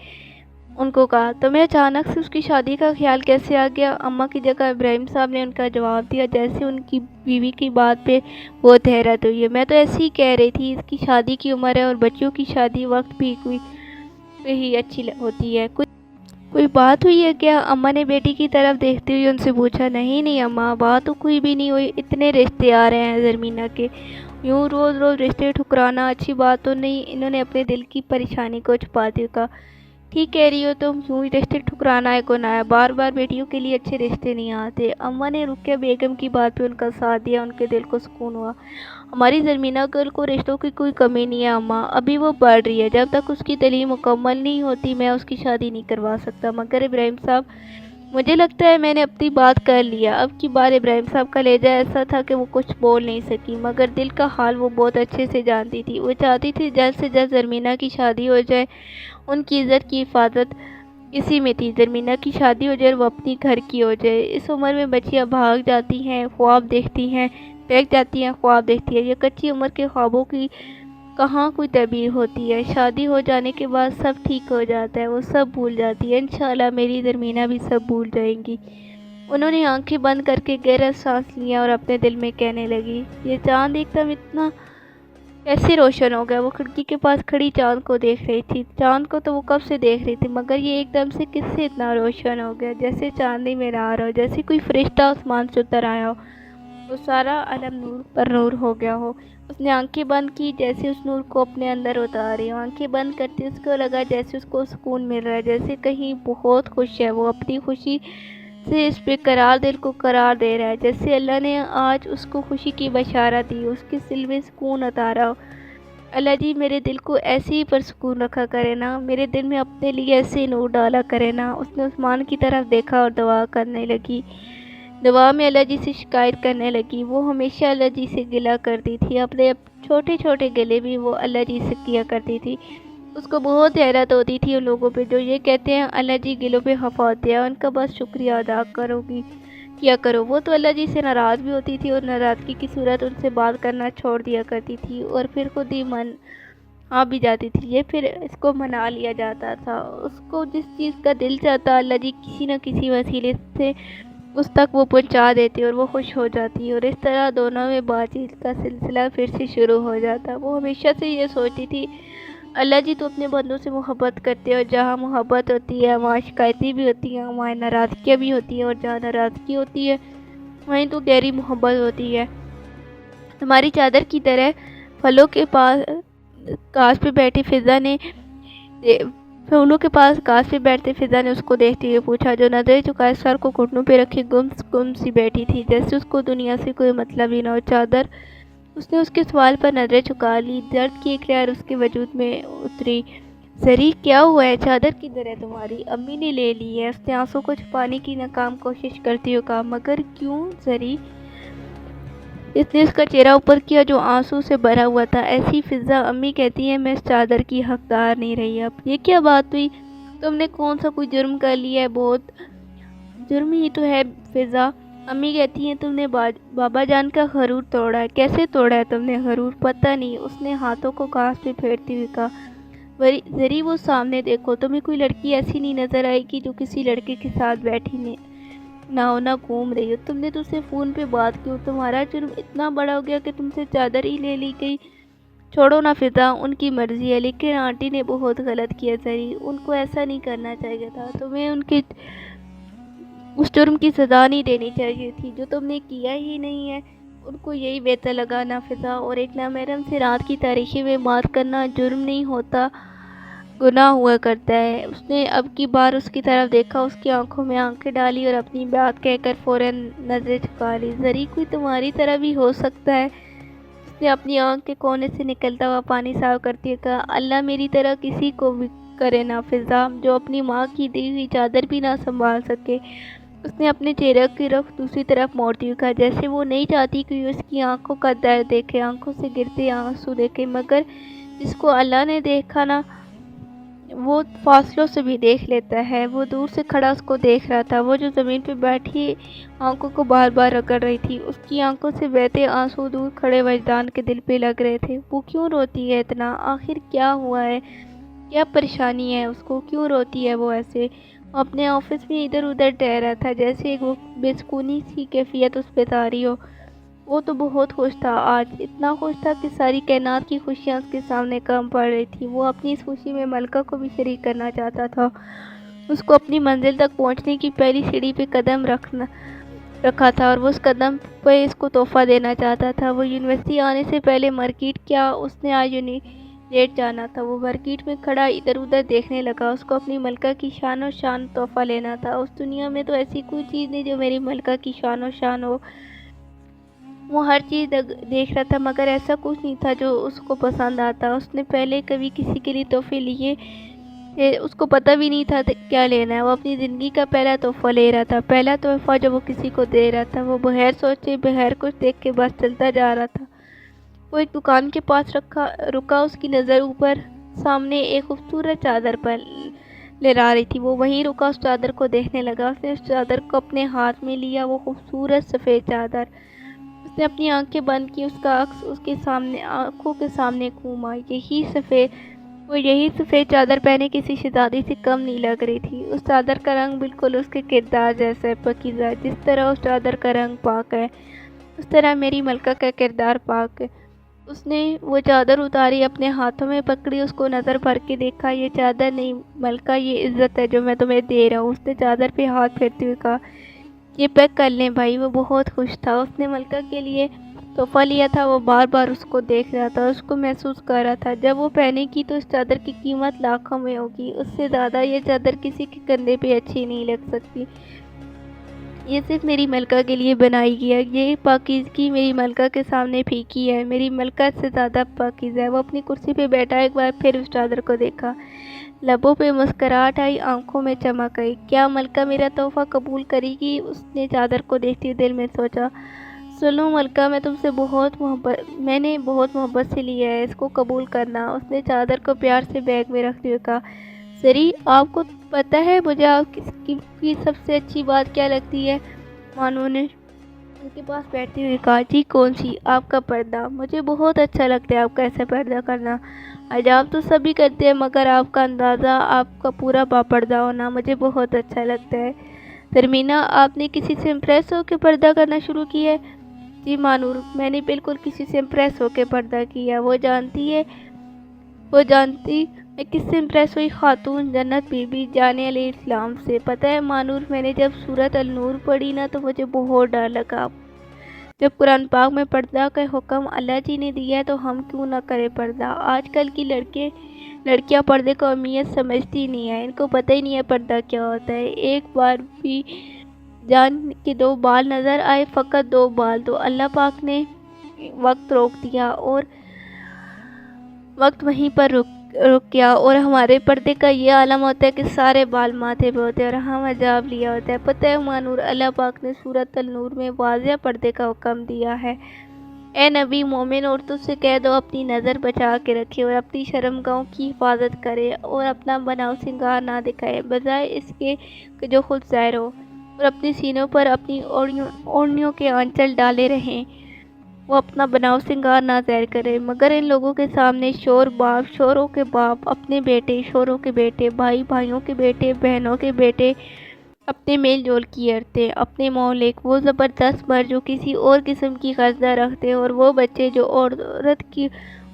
ان کو کہا، تمہیں اچانک سے اس کی شادی کا خیال کیسے آ گیا؟ اماں کی جگہ ابراہیم صاحب نے ان کا جواب دیا، جیسے ان کی بیوی کی بات پہ بہت حیرت ہوئی ہے۔ میں تو ایسے ہی کہہ رہی تھی، اس کی شادی کی عمر ہے اور بچوں کی شادی وقت بھی ہی اچھی ہوتی ہے، کوئی بات ہوئی ہے کیا؟ اماں نے بیٹی کی طرف دیکھتے ہوئے ان سے پوچھا۔ نہیں اماں، بات تو کوئی بھی نہیں ہوئی، اتنے رشتے آ رہے ہیں زرمینہ کے، یوں روز روز رشتے ٹھکرانا اچھی بات تو نہیں۔ انہوں نے اپنے دل کی پریشانی کو چھپاتے ہوئے کہا، ٹھیک کہہ رہی ہو تم، یوں ہی رشتے ٹھکرانا ہے گناہ ہے، بار بار بیٹیوں کے لیے اچھے رشتے نہیں آتے۔ اماں نے رقیہ بیگم کی بات پہ ان کا ساتھ دیا، ان کے دل کو سکون ہوا۔ ہماری زرمینہ گرل کو رشتوں کی کوئی کمی نہیں ہے اماں، ابھی وہ پڑھ رہی ہے، جب تک اس کی تعلیم مکمل نہیں ہوتی میں اس کی شادی نہیں کروا سکتا۔ مگر ابراہیم صاحب، مجھے لگتا ہے میں نے اپنی بات کر لیا۔ اب کی بار ابراہیم صاحب کا لہجہ ایسا تھا کہ وہ کچھ بول نہیں سکی، مگر دل کا حال وہ بہت اچھے سے جانتی تھی۔ وہ چاہتی تھی جلد سے جلد زرمینہ کی شادی ہو جائے، ان کی عزت کی حفاظت اسی میں تھی، زرمینہ کی شادی ہو جائے اور وہ اپنی گھر کی ہو جائے۔ اس عمر میں بچیاں بھاگ جاتی ہیں، خواب دیکھتی ہیں، بہک جاتی ہیں، خواب دیکھتی ہیں۔ یہ کچی عمر کے خوابوں کی کہاں کوئی تعبیر ہوتی ہے؟ شادی ہو جانے کے بعد سب ٹھیک ہو جاتا ہے، وہ سب بھول جاتی ہے۔ انشاءاللہ میری زرمینہ بھی سب بھول جائیں گی۔ انہوں نے آنکھیں بند کر کے گہرا سانس لیا اور اپنے دل میں کہنے لگی، یہ چاند ایک دم اتنا کیسے روشن ہو گیا؟ وہ کھڑکی کے پاس کھڑی چاند کو دیکھ رہی تھی۔ چاند کو تو وہ کب سے دیکھ رہی تھی، مگر یہ ایک دم سے کس سے اتنا روشن ہو گیا؟ جیسے چاندنی میں نہار ہو، جیسے کوئی فرشتہ آسمان سے اتر آیا ہو، وہ سارا عالم نور پر نور ہو گیا ہو۔ اس نے آنکھیں بند کی، جیسے اس نور کو اپنے اندر اتار رہی ہو۔ آنکھیں بند کرتے اس کو لگا جیسے اس کو سکون مل رہا ہے، جیسے کہیں بہت خوش ہے، وہ اپنی خوشی سے اس بے قرار دل کو قرار دے رہا ہے، جیسے اللہ نے آج اس کو خوشی کی بشارت دی، اس کے دل میں سکون اتارا ہو۔ اللہ جی میرے دل کو ایسے ہی پرسکون رکھا کرے نا، میرے دل میں اپنے لیے ایسے نور ڈالا کرے نا۔ اس نے عثمان کی طرف دیکھا اور دعا کرنے لگی، دعا میں اللہ جی سے شکایت کرنے لگی۔ وہ ہمیشہ اللہ جی سے گلہ کرتی تھی، اپنے چھوٹے چھوٹے گلے بھی وہ اللہ جی سے کیا کرتی تھی۔ اس کو بہت حیرت ہوتی تھی ان لوگوں پہ جو یہ کہتے ہیں اللہ جی گلوں پہ خفا ہوتے ہیں، ان کا بس شکریہ ادا کیا کرو۔ وہ تو اللہ جی سے ناراض بھی ہوتی تھی اور ناراضگی کی صورت ان سے بات کرنا چھوڑ دیا کرتی تھی اور پھر خود ہی آ بھی جاتی تھی، یہ پھر اس کو منا لیا جاتا تھا۔ اس کو جس چیز کا دل چاہتا اللہ جی کسی نہ کسی وسیلے سے اس تک وہ پہنچا دیتی اور وہ خوش ہو جاتی، اور اس طرح دونوں میں بات چیت کا سلسلہ پھر سے شروع ہو جاتا۔ وہ ہمیشہ سے یہ سوچتی تھی اللہ جی تو اپنے بندوں سے محبت کرتے ہیں، اور جہاں محبت ہوتی ہے وہاں شکایتیں بھی ہوتی ہیں، وہاں ناراضگیاں بھی ہوتی ہیں، اور جہاں ناراضگی ہوتی ہے وہیں تو گہری محبت ہوتی ہے۔ تمہاری چادر کی طرح پھلوں کے پاس گھاس پہ بیٹھی فضا نے اس کو دیکھتے ہوئے پوچھا، جو نظریں چکائے سر کو گھٹنوں پہ رکھی گم سی بیٹھی تھی، جیسے اس کو دنیا سے کوئی مطلب ہی نہ ہو۔ چادر اس نے اس کے سوال پر نظریں چکا لی، درد کی ایک لہر اس کے وجود میں اتری۔ زری کیا ہوا ہے؟ چادر کدھر ہے تمہاری؟ امی نے لے لی ہے، اس نے آنسوں کو چھپانے کی ناکام کوشش کرتی ہوئے کہا۔ مگر کیوں زری؟ اس نے اس کا چہرہ اوپر کیا جو آنسوں سے بھرا ہوا تھا۔ ایسی فضا، امی کہتی ہیں میں اس چادر کی حقدار نہیں رہی۔ اب یہ کیا بات ہوئی؟ تم نے کون سا کوئی جرم کر لیا ہے؟ بہت جرم ہی تو ہے فضا۔ امی کہتی ہیں تم نے بابا جان کا غرور توڑا ہے۔ کیسے توڑا ہے تم نے غرور؟ پتہ نہیں، اس نے ہاتھوں کو گھاس پہ پھیرتی ہوئی کہا۔ زری وہ سامنے دیکھو، تمہیں کوئی لڑکی ایسی نہیں نظر آئے گی جو کسی لڑکے کے ساتھ بیٹھی نہ ہو، نہ گھوم رہی ہو۔ تم نے تو صرف فون پہ بات کی، تمہارا جرم اتنا بڑا ہو گیا کہ تم سے چادر ہی لے لی گئی۔ چھوڑو نا فضا، ان کی مرضی ہے، لیکن آنٹی نے بہت غلط کیا زری، ان کو ایسا نہیں کرنا چاہیے تھا، تمہیں ان کے اس جرم کی سزا نہیں دینی چاہیے تھی جو تم نے کیا ہی نہیں ہے۔ ان کو یہی بہتر لگا نا فضا، اور ایک نامحرم سے رات کی تاریکی میں بات کرنا جرم نہیں ہوتا، گناہ ہوا کرتا ہے۔ اس نے اب کی بار اس کی طرف دیکھا، اس کی آنکھوں میں آنکھیں ڈالی اور اپنی بات کہہ کر فوراً نظریں چھپا لی۔ زری کوئی تمہاری طرح بھی ہو سکتا ہے؟ اس نے اپنی آنکھ کے کونے سے نکلتا ہوا پانی صاف کرتی ہوئے کہا۔ اللہ میری طرح کسی کو بھی کرے نا فضا، جو اپنی ماں کی دی ہوئی چادر بھی نہ سنبھال سکے۔ اس نے اپنے چہرے کی رخ دوسری طرف موڑتی ہوئی کہا، جیسے وہ نہیں چاہتی کہ اس کی آنکھوں کا درد دیکھے، آنکھوں سے گرتے آنسو دیکھے، مگر جس کو اللہ نے دیکھا نا وہ فاصلوں سے بھی دیکھ لیتا ہے۔ وہ دور سے کھڑا اس کو دیکھ رہا تھا، وہ جو زمین پہ بیٹھی آنکھوں کو بار بار رگڑ رہی تھی، اس کی آنکھوں سے بہتے آنسو دور کھڑے وجدان کے دل پہ لگ رہے تھے۔ وہ کیوں روتی ہے اتنا؟ آخر کیا ہوا ہے؟ کیا پریشانی ہے اس کو؟ کیوں روتی ہے وہ ایسے؟ وہ اپنے آفس میں ادھر ادھر ٹہل رہا تھا، جیسے ایک بے سکونی سی کیفیت اس پہ طاری ہو۔ وہ تو بہت خوش تھا آج، اتنا خوش تھا کہ ساری کائنات کی خوشیاں اس کے سامنے کم پڑ رہی تھی۔ وہ اپنی اس خوشی میں ملکہ کو بھی شریک کرنا چاہتا تھا، اس کو اپنی منزل تک پہنچنے کی پہلی سیڑھی پہ قدم رکھا تھا، اور وہ اس قدم پہ اس کو تحفہ دینا چاہتا تھا۔ وہ یونیورسٹی آنے سے پہلے مارکیٹ کیا اس نے آج لیٹ جانا تھا۔ وہ مارکیٹ میں کھڑا ادھر ادھر دیکھنے لگا۔ اس کو اپنی ملکہ کی شان و شان تحفہ لینا تھا۔ اس دنیا میں تو ایسی کوئی چیز نہیں جو میری ملکہ کی شان و شان ہو۔ وہ ہر چیز دیکھ رہا تھا مگر ایسا کچھ نہیں تھا جو اس کو پسند آتا۔ اس نے پہلے کبھی کسی کے لیے تحفے لیے، اس کو پتہ بھی نہیں تھا کیا لینا ہے۔ وہ اپنی زندگی کا پہلا تحفہ لے رہا تھا، پہلا تحفہ جو وہ کسی کو دے رہا تھا۔ وہ بغیر سوچے بغیر کچھ دیکھ کے بس چلتا جا رہا تھا۔ وہ ایک دکان کے پاس رکا، اس کی نظر اوپر سامنے ایک خوبصورت چادر پر لہرا رہی تھی۔ وہ وہیں رکا، اس چادر کو دیکھنے لگا۔ اس نے اس چادر کو اپنے ہاتھ میں لیا، وہ خوبصورت سفید چادر۔ اس نے اپنی آنکھیں بند کی، اس کا عکس اس کے سامنے آنکھوں کے سامنے گھوما۔ یہی سفید چادر پہنے کسی شہزادی سے کم نہیں لگ رہی تھی۔ اس چادر کا رنگ بالکل اس کے کردار جیسا ہے، پاکیزہ۔ جس طرح اس چادر کا رنگ پاک ہے، اس طرح میری ملکہ کا کردار پاک ہے۔ اس نے وہ چادر اتاری، اپنے ہاتھوں میں پکڑی، اس کو نظر بھر کے دیکھا۔ یہ چادر نہیں ملکہ، یہ عزت ہے جو میں تمہیں دے رہا ہوں۔ اس نے چادر پہ ہاتھ پھیرتے ہوئے کہا، یہ پیک کر لیں بھائی۔ وہ بہت خوش تھا، اس نے ملکہ کے لیے تحفہ لیا تھا۔ وہ بار بار اس کو دیکھ رہا تھا، اس کو محسوس کر رہا تھا جب وہ پہنے گی تو اس چادر کی قیمت لاکھوں میں ہوگی۔ اس سے زیادہ یہ چادر کسی کے کندھے پہ اچھی نہیں لگ سکتی۔ یہ صرف میری ملکہ کے لیے بنائی گئی ہے۔ یہ پاکیزگی میری ملکہ کے سامنے پھیکی ہے۔ میری ملکہ سے زیادہ پاکیزہ ہے۔ وہ اپنی کرسی پہ بیٹھا، ایک بار پھر اس چادر کو دیکھا۔ لبوں پہ مسکراہٹ آئی، آنکھوں میں چمک آئی۔ کیا ملکہ میرا تحفہ قبول کرے گی؟ اس نے چادر کو دیکھتے دل میں سوچا، سنو ملکہ، میں نے بہت محبت سے لیا ہے، اس کو قبول کرنا۔ اس نے چادر کو پیار سے بیگ میں رکھتے ہوئے کہا، سری، آپ کو پتہ ہے مجھے آپ کی سب سے اچھی بات کیا لگتی ہے؟ مانو نے ان کے پاس بیٹھتے ہوئے کہا، جی کون سی؟ آپ کا پردہ۔ مجھے بہت اچھا لگتا ہے آپ کا ایسا پردہ کرنا۔ حجاب تو سبھی کرتے ہیں مگر آپ کا اندازہ، آپ کا پورا باپردہ ہونا مجھے بہت اچھا لگتا ہے۔ ترمینا، آپ نے کسی سے امپریس ہو کے پردہ کرنا شروع کیا ہے؟ جی مانور، میں نے بالکل کسی سے امپریس ہو کے پردہ کیا۔ وہ جانتی میں کس سے امپریس ہوئی؟ خاتون جنت بی بی جان علیہ السلام سے۔ پتہ ہے مانور، میں نے جب سورۃ النور پڑھی نا تو مجھے بہت ڈر لگا۔ جب قرآن پاک میں پردہ کا حکم اللہ جی نے دیا ہے تو ہم کیوں نہ کریں پردہ؟ آج کل کی لڑکیاں پردے کو اہمیت سمجھتی نہیں ہیں، ان کو پتہ ہی نہیں ہے پردہ کیا ہوتا ہے۔ ایک بار بھی جان کے 2 بال نظر آئے، فقط 2 بال، تو اللہ پاک نے وقت روک دیا اور وقت وہیں پر رک گیا۔ اور ہمارے پردے کا یہ عالم ہوتا ہے کہ سارے بال ماتھے پہ ہوتے ہیں اور ہم حجاب لیا ہوتا ہے۔ پتہ ہے مانور، اللہ پاک نے سورۃ النور میں واضح پردے کا حکم دیا ہے۔ اے نبی، مومن عورتوں سے کہہ دو اپنی نظر بچا کے رکھے اور اپنی شرمگاہوں کی حفاظت کرے اور اپنا بناؤ سنگار نہ دکھائے، بجائے اس کے کہ جو خود ظاہر ہو، اور اپنے سینوں پر اپنی اوڑھنیوں کے آنچل ڈالے رہیں۔ وہ اپنا بناؤ سنگار نہ ظاہر کرے مگر ان لوگوں کے سامنے شوروں کے باپ، اپنے بیٹے، شوروں کے بیٹے، بھائیوں کے بیٹے، بہنوں کے بیٹے، اپنے میل جول کی عورتیں، اپنے مولک، وہ زبردست مرد جو کسی اور قسم کی غرض نہ رکھتے، اور وہ بچے جو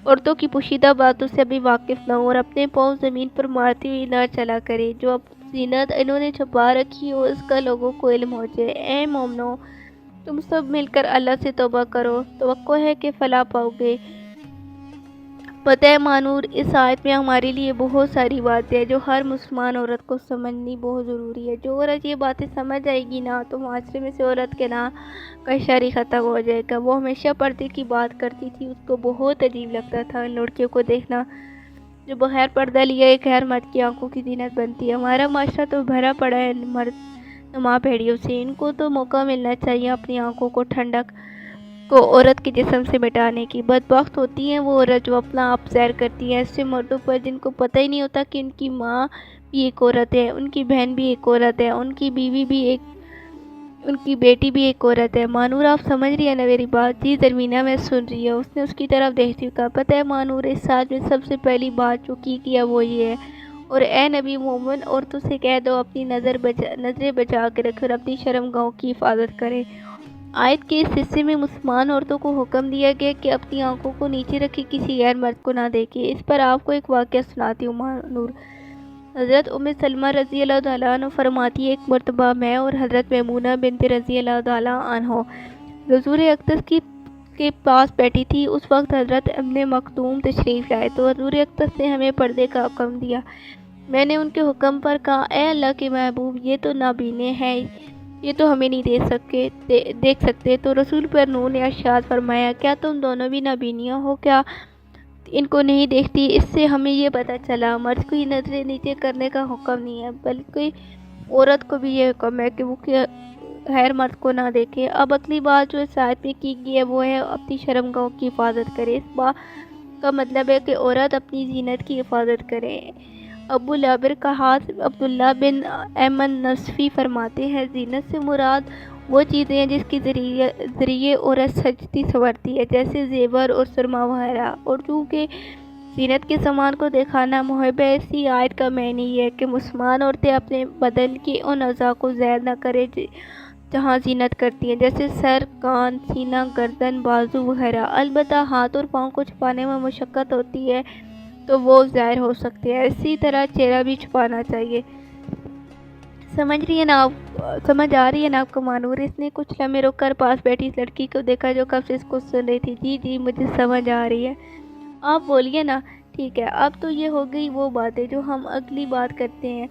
عورتوں کی پوشیدہ باتوں سے ابھی واقف نہ ہو، اور اپنے پاؤں زمین پر مارتی ہوئی نہ چلا کرے۔ جو زینت انہوں نے چھپا رکھی ہو اس کا لوگوں کو علم ہو جائے۔ اے مومنو، تم سب مل کر اللہ سے توبہ کرو، توقع ہے کہ فلاح پاؤ گے۔ پتہ ہے مانور، اس آیت میں ہمارے لیے بہت ساری باتیں ہیں جو ہر مسلمان عورت کو سمجھنی بہت ضروری ہے۔ جو عورت یہ باتیں سمجھ جائے گی نا تو معاشرے میں سے عورت کے نام کا شر ہی ختم ہو جائے گا۔ وہ ہمیشہ پردے کی بات کرتی تھی، اس کو بہت عجیب لگتا تھا ان لڑکیوں کو دیکھنا جو بغیر پردہ لیے ایک غیر مرد کی آنکھوں کی زینت بنتی ہے۔ ہمارا معاشرہ تو بھرا پڑا ہے مرد نما بھیڑیوں سے، ان کو تو موقع ملنا چاہیے اپنی آنکھوں کو ٹھنڈک کو عورت کے جسم سے مٹانے کی۔ بدبخت ہوتی ہیں وہ عورت جو اپنا آپ ظاہر کرتی ہے ایسے مردوں پر جن کو پتہ ہی نہیں ہوتا کہ ان کی ماں بھی ایک عورت ہے، ان کی بہن بھی ایک عورت ہے، ان کی بیوی بھی ان کی بیٹی بھی ایک عورت ہے۔ مانور، آپ سمجھ رہی ہے نا میری بات؟ جی ترمینا، میں سن رہی ہوں۔ اس نے اس کی طرف دیکھتے ہوئے کہا، پتہ ہے مانور، اس ساتھ میں سب سے پہلی بات جو کی ہے وہ یہ ہے، اور اے نبی، مومن عورتوں سے کہہ دو اپنی نظریں بچا کے رکھے اور اپنی شرمگاہوں کی حفاظت کرے۔ آیت کے اس حصے میں مسلمان عورتوں کو حکم دیا گیا کہ اپنی آنکھوں کو نیچے رکھے کسی غیر مرد کو نہ دیکھے۔ اس پر آپ کو ایک واقعہ سناتی ہوں مانور۔ حضرت ام سلمہ رضی اللہ تعالیٰ عنہ فرماتی، ایک مرتبہ میں اور حضرت میمونہ بنت رضی اللہ تعالیٰ عنہ حضور اقدس کی کے پاس بیٹھی تھی، اس وقت حضرت ابن مکتوم تشریف لائے تو حضور اقدس نے ہمیں پردے کا حکم دیا۔ میں نے ان کے حکم پر کہا، اے اللہ کے محبوب، یہ تو نابینے ہیں، یہ تو ہمیں نہیں دیکھ سکتے۔ تو رسول پر نور نے ارشاد فرمایا، کیا تم دونوں بھی نابینیاں ہو؟ کیا ان کو نہیں دیکھتی؟ اس سے ہمیں یہ پتہ چلا مرد کو یہ نظریں نیچے کرنے کا حکم نہیں ہے، بلکہ عورت کو بھی یہ حکم ہے کہ وہ غیر مرد کو نہ دیکھے۔ اب اگلی بات جو اس آیت میں کی گئی ہے وہ ہے اپنی شرمگاہوں کی حفاظت کرے۔ اس بات کا مطلب ہے کہ عورت اپنی زینت کی حفاظت کرے۔ ابو العبر کا عبداللہ بن ایمن نصفی فرماتے ہیں، زینت سے مراد وہ چیزیں ہیں جس کے ذریعے عورت سجتی سنورتی ہے، جیسے زیور اور سرما وغیرہ، اور چونکہ زینت کے سامان کو دکھانا محب ہے، اسی آیت کا معنی یہ ہے کہ مسلمان عورتیں اپنے بدن کے ان اعضاء کو ظاہر نہ کریں جہاں زینت کرتی ہیں، جیسے سر، کان، سینہ، گردن، بازو وغیرہ۔ البتہ ہاتھ اور پاؤں کو چھپانے میں مشقت ہوتی ہے تو وہ ظاہر ہو سکتے ہیں، اسی طرح چہرہ بھی چھپانا چاہیے۔ سمجھ آ رہی ہے نا آپ کو مانور؟ اس نے کچھ لمحے رک کر پاس بیٹھی اس لڑکی کو دیکھا جو کب سے اس کو سن رہی تھی۔ جی مجھے سمجھ آ رہی ہے، آپ بولیے نا۔ ٹھیک ہے، اب تو یہ ہو گئی وہ باتیں جو ہم اگلی بات کرتے ہیں۔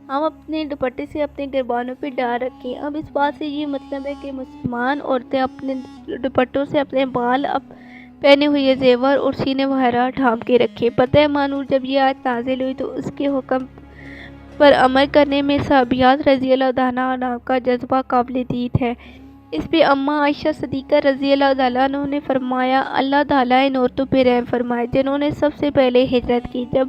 ہم اپنے دوپٹے سے اپنے گربانوں پہ ڈال رکھیں۔ اب اس بات سے یہ مطلب ہے کہ مسلمان عورتیں اپنے دوپٹوں سے اپنے بال پہنے ہوئے زیور اور سینے وغیرہ ڈھانپ کے رکھیں۔ پتہ ہے مانور، جب یہ آیت نازل ہوئی تو اس کے حکم پر عمل کرنے میں صحابیات رضی اللہ عنہ کا جذبہ قابل دید ہے۔ اس پہ اماں عائشہ صدیقہ رضی اللہ عنہ نے فرمایا، اللہ تعالیٰ ان عورتوں پہ رحم فرمائے جنہوں نے سب سے پہلے ہجرت کی۔ جب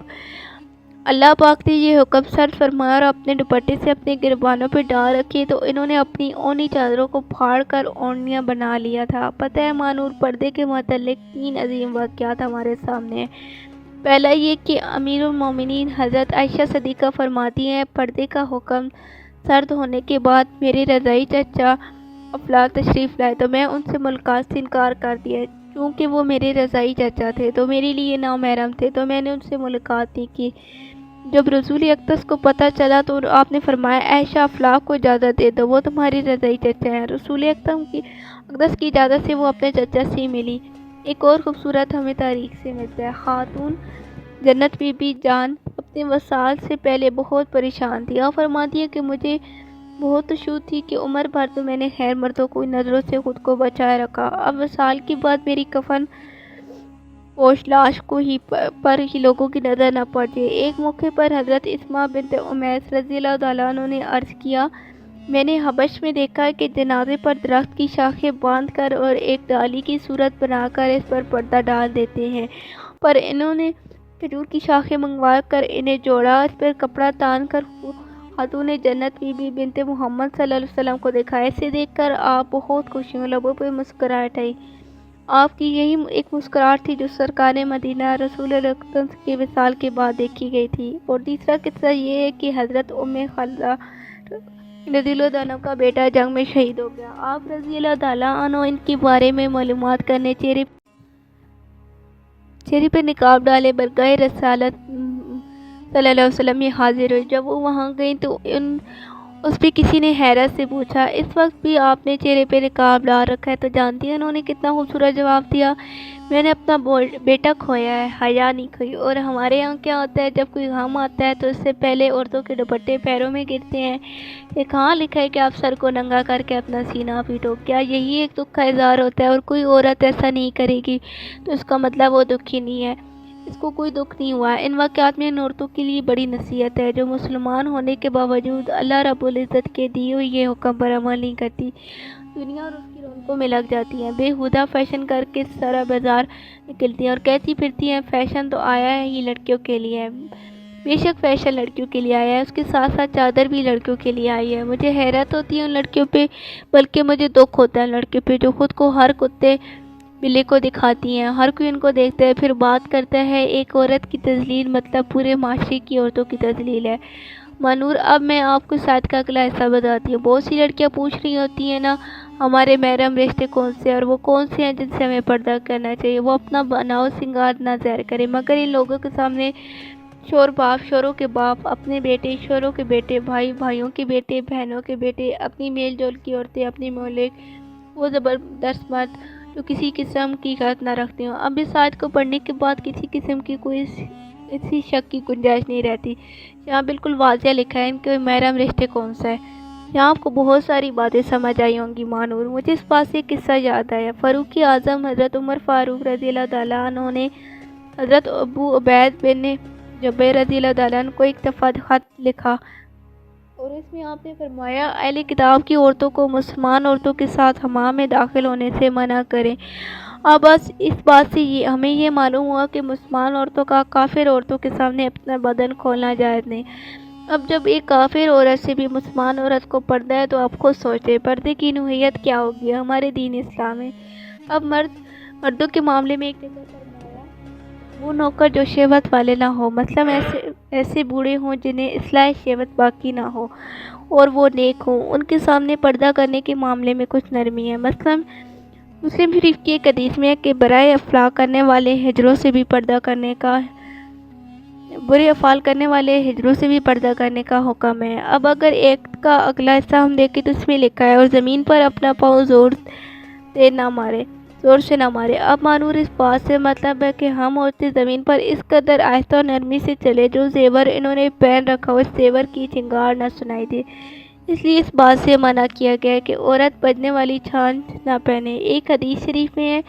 اللہ پاک نے یہ حکم سرد فرمایا اور اپنے دوپٹے سے اپنے گربانوں پہ ڈال رکھے تو انہوں نے اپنی اونی چادروں کو پھاڑ کر اوڑنیاں بنا لیا تھا۔ پتہ ہے مانور، پردے کے متعلق 3 عظیم واقعات ہمارے سامنے ہیں۔ پہلا یہ کہ امیر المومنین حضرت عائشہ صدیقہ فرماتی ہیں، پردے کا حکم سرد ہونے کے بعد میرے رضاعی چچا افلاک تشریف لائے تو میں ان سے ملاقات سے انکار کر دیا۔ چونکہ وہ میرے رضاعی چچا تھے تو میرے لیے نامحرم تھے تو میں نے ان سے ملاقات نہیں کی۔ جب رسول اقدس کو پتہ چلا تو آپ نے فرمایا، عائشہ افلاک کو اجازت دے دو، وہ تمہاری رضاعی چچا ہیں۔ رسول اقدس کی اجازت سے وہ اپنے چچا سے ملی۔ ایک اور خوبصورت ہمیں تاریخ سے ملتا ہے، خاتون جنت بی بی جان اپنے وصال سے پہلے بہت پریشان تھی۔ آپ فرماتی ہے کہ مجھے بہت تشویش تھی کہ عمر بھر تو میں نے غیر مردوں کو ان نظروں سے خود کو بچائے رکھا، اب وصال کے بعد میری کفن پوش لاش پر ہی لوگوں کی نظر نہ پڑ جائے۔ ایک موقع پر حضرت اسماء بنت امیس رضی اللہ عنہ نے عرض کیا، میں نے حبش میں دیکھا کہ جنازے پر درخت کی شاخیں باندھ کر اور ایک ڈالی کی صورت بنا کر اس پر پردہ ڈال دیتے ہیں، پر انہوں نے کھجور کی شاخیں منگوا کر انہیں جوڑا، اس پر کپڑا تان کر خاتون جنت بی بی بنت محمد صلی اللہ علیہ وسلم کو دکھایا۔ اسے دیکھ کر آپ بہت خوش ہوئے، لبوں پہ مسکراہٹ آئی۔ آپ کی یہی ایک مسکراہٹ تھی جو سرکار مدینہ رسول اقدس کے وصال کے بعد دیکھی گئی تھی۔ اور تیسرا قصہ یہ ہے کہ حضرت ام خلدہ رضی اللہ عنہ کا بیٹا جنگ میں شہید ہو گیا۔ آپ رضی اللہ عنہ ان کے بارے میں معلومات کرنے چہرے پہ نقاب ڈالے برگاہ رسالت صلی اللہ علیہ وسلم میں حاضر ہوئی۔ جب وہ وہاں گئیں تو اس پہ کسی نے حیرت سے پوچھا، اس وقت بھی آپ نے چہرے پہ نقاب ڈال رکھا ہے؟ تو جانتی ہیں انہوں نے کتنا خوبصورت جواب دیا، میں نے اپنا بیٹا کھویا ہے، حیا نہیں کھوئی۔ اور ہمارے یہاں کیا ہوتا ہے، جب کوئی غم آتا ہے تو اس سے پہلے عورتوں کے دوپٹے پیروں میں گرتے ہیں۔ یہ کہاں لکھا ہے کہ آپ سر کو ننگا کر کے اپنا سینہ پیٹو؟ کیا یہی ایک دکھ کا اظہار ہوتا ہے؟ اور کوئی عورت ایسا نہیں کرے گی تو اس کا مطلب وہ دکھی نہیں ہے، اس کو کوئی دکھ نہیں ہوا ہے۔ ان واقعات میں ان عورتوں کے لیے بڑی نصیحت ہے جو مسلمان ہونے کے باوجود اللہ رب العزت کے دیے ہوئے یہ حکم پر عمل نہیں کرتی، دنیا اور اس کی رونقوں میں لگ جاتی ہیں، بےہودہ فیشن کر کے سارا بازار نکلتی ہیں اور کہتی پھرتی ہیں فیشن تو آیا ہے ہی لڑکیوں کے لیے۔ بے شک فیشن لڑکیوں کے لیے آیا ہے، اس کے ساتھ ساتھ چادر بھی لڑکیوں کے لیے آئی ہے۔ مجھے حیرت ہوتی ہے ان لڑکیوں پہ، بلکہ مجھے دکھ ہوتا ہے ان لڑکیوں پہ جو خود کو ہر کتے بلے کو دکھاتی ہیں، ہر کوئی ان کو دیکھتا ہے پھر بات کرتا ہے۔ ایک عورت کی تذلیل مطلب پورے معاشرے کی عورتوں کی تذلیل ہے۔ مانور، اب میں آپ کو ساتھ کا اگلا حصہ بتاتی ہوں۔ بہت سی لڑکیاں پوچھ رہی ہوتی ہیں نا، ہمارے محرم رشتے کون سے ہیں اور وہ کون سے ہیں جن سے ہمیں پردہ کرنا چاہیے، وہ اپنا بناؤ سنگار نہ ظاہر کرے، مگر ان لوگوں کے سامنے شور باپ، شوروں کے باپ، اپنے بیٹے، شوروں کے بیٹے، بھائی، بھائیوں کے بیٹے، بہنوں کے بیٹے، اپنی میل جول کی عورتیں، اپنی مولک وہ زبردست مرد جو کسی قسم کی غلط نہ رکھتے ہوں۔ اب اس آیت کو پڑھنے کے بعد کسی قسم کی کوئی ایسی شک کی گنجائش نہیں رہتی۔ یہاں بالکل واضح لکھا ہے ان کے محرم رشتے کون سا ہے۔ یہاں آپ کو بہت ساری باتیں سمجھ آئی ہوں گی مانور۔ مجھے اس بات سے قصہ یاد آیا۔ فاروق اعظم حضرت عمر فاروق رضی اللہ تعالیٰ عنہ نے حضرت ابو عبید بن جبیر رضی اللہ تعالیٰ عنہ کو ایک دفعہ خط لکھا اور اس میں آپ نے فرمایا اہل کتاب کی عورتوں کو مسلمان عورتوں کے ساتھ حمام میں داخل ہونے سے منع کریں۔ اب بس اس بات سے ہمیں یہ معلوم ہوا کہ مسلمان عورتوں کا کافر عورتوں کے سامنے اپنا بدن کھولنا جائز نہیں۔ اب جب ایک کافر عورت سے بھی مسلمان عورت کو پردہ ہے تو آپ خود سوچیں پردے کی نوعیت کیا ہوگی ہمارے دین اسلام میں۔ اب مردوں کے معاملے میں ایک جگہ فرمایا وہ نوکر جو شہوت والے نہ ہو، مثلا ایسے بوڑھے ہوں جنہیں اصلاح شہوت باقی نہ ہو اور وہ نیک ہوں، ان کے سامنے پردہ کرنے کے معاملے میں کچھ نرمی ہے۔ مثلا مسلم شریف کی ایک حدیث میں ہے کہ برائے افعال کرنے والے ہجروں سے بھی پردہ کرنے کا حکم ہے۔ اب اگر ایک کا اگلا حصہ ہم دیکھیں تو اس میں لکھا ہے اور زمین پر اپنا پاؤں زور سے نہ مارے۔ اب مانور اس بات سے مطلب ہے کہ ہم عورتیں زمین پر اس قدر آہستہ اور نرمی سے چلے جو زیور انہوں نے پہن رکھا ہو اس زیور کی چنگار نہ سنائی دے۔ اس لیے اس بات سے منع کیا گیا ہے کہ عورت بجنے والی چھاچھ نہ پہنے۔ ایک حدیث شریف میں ہے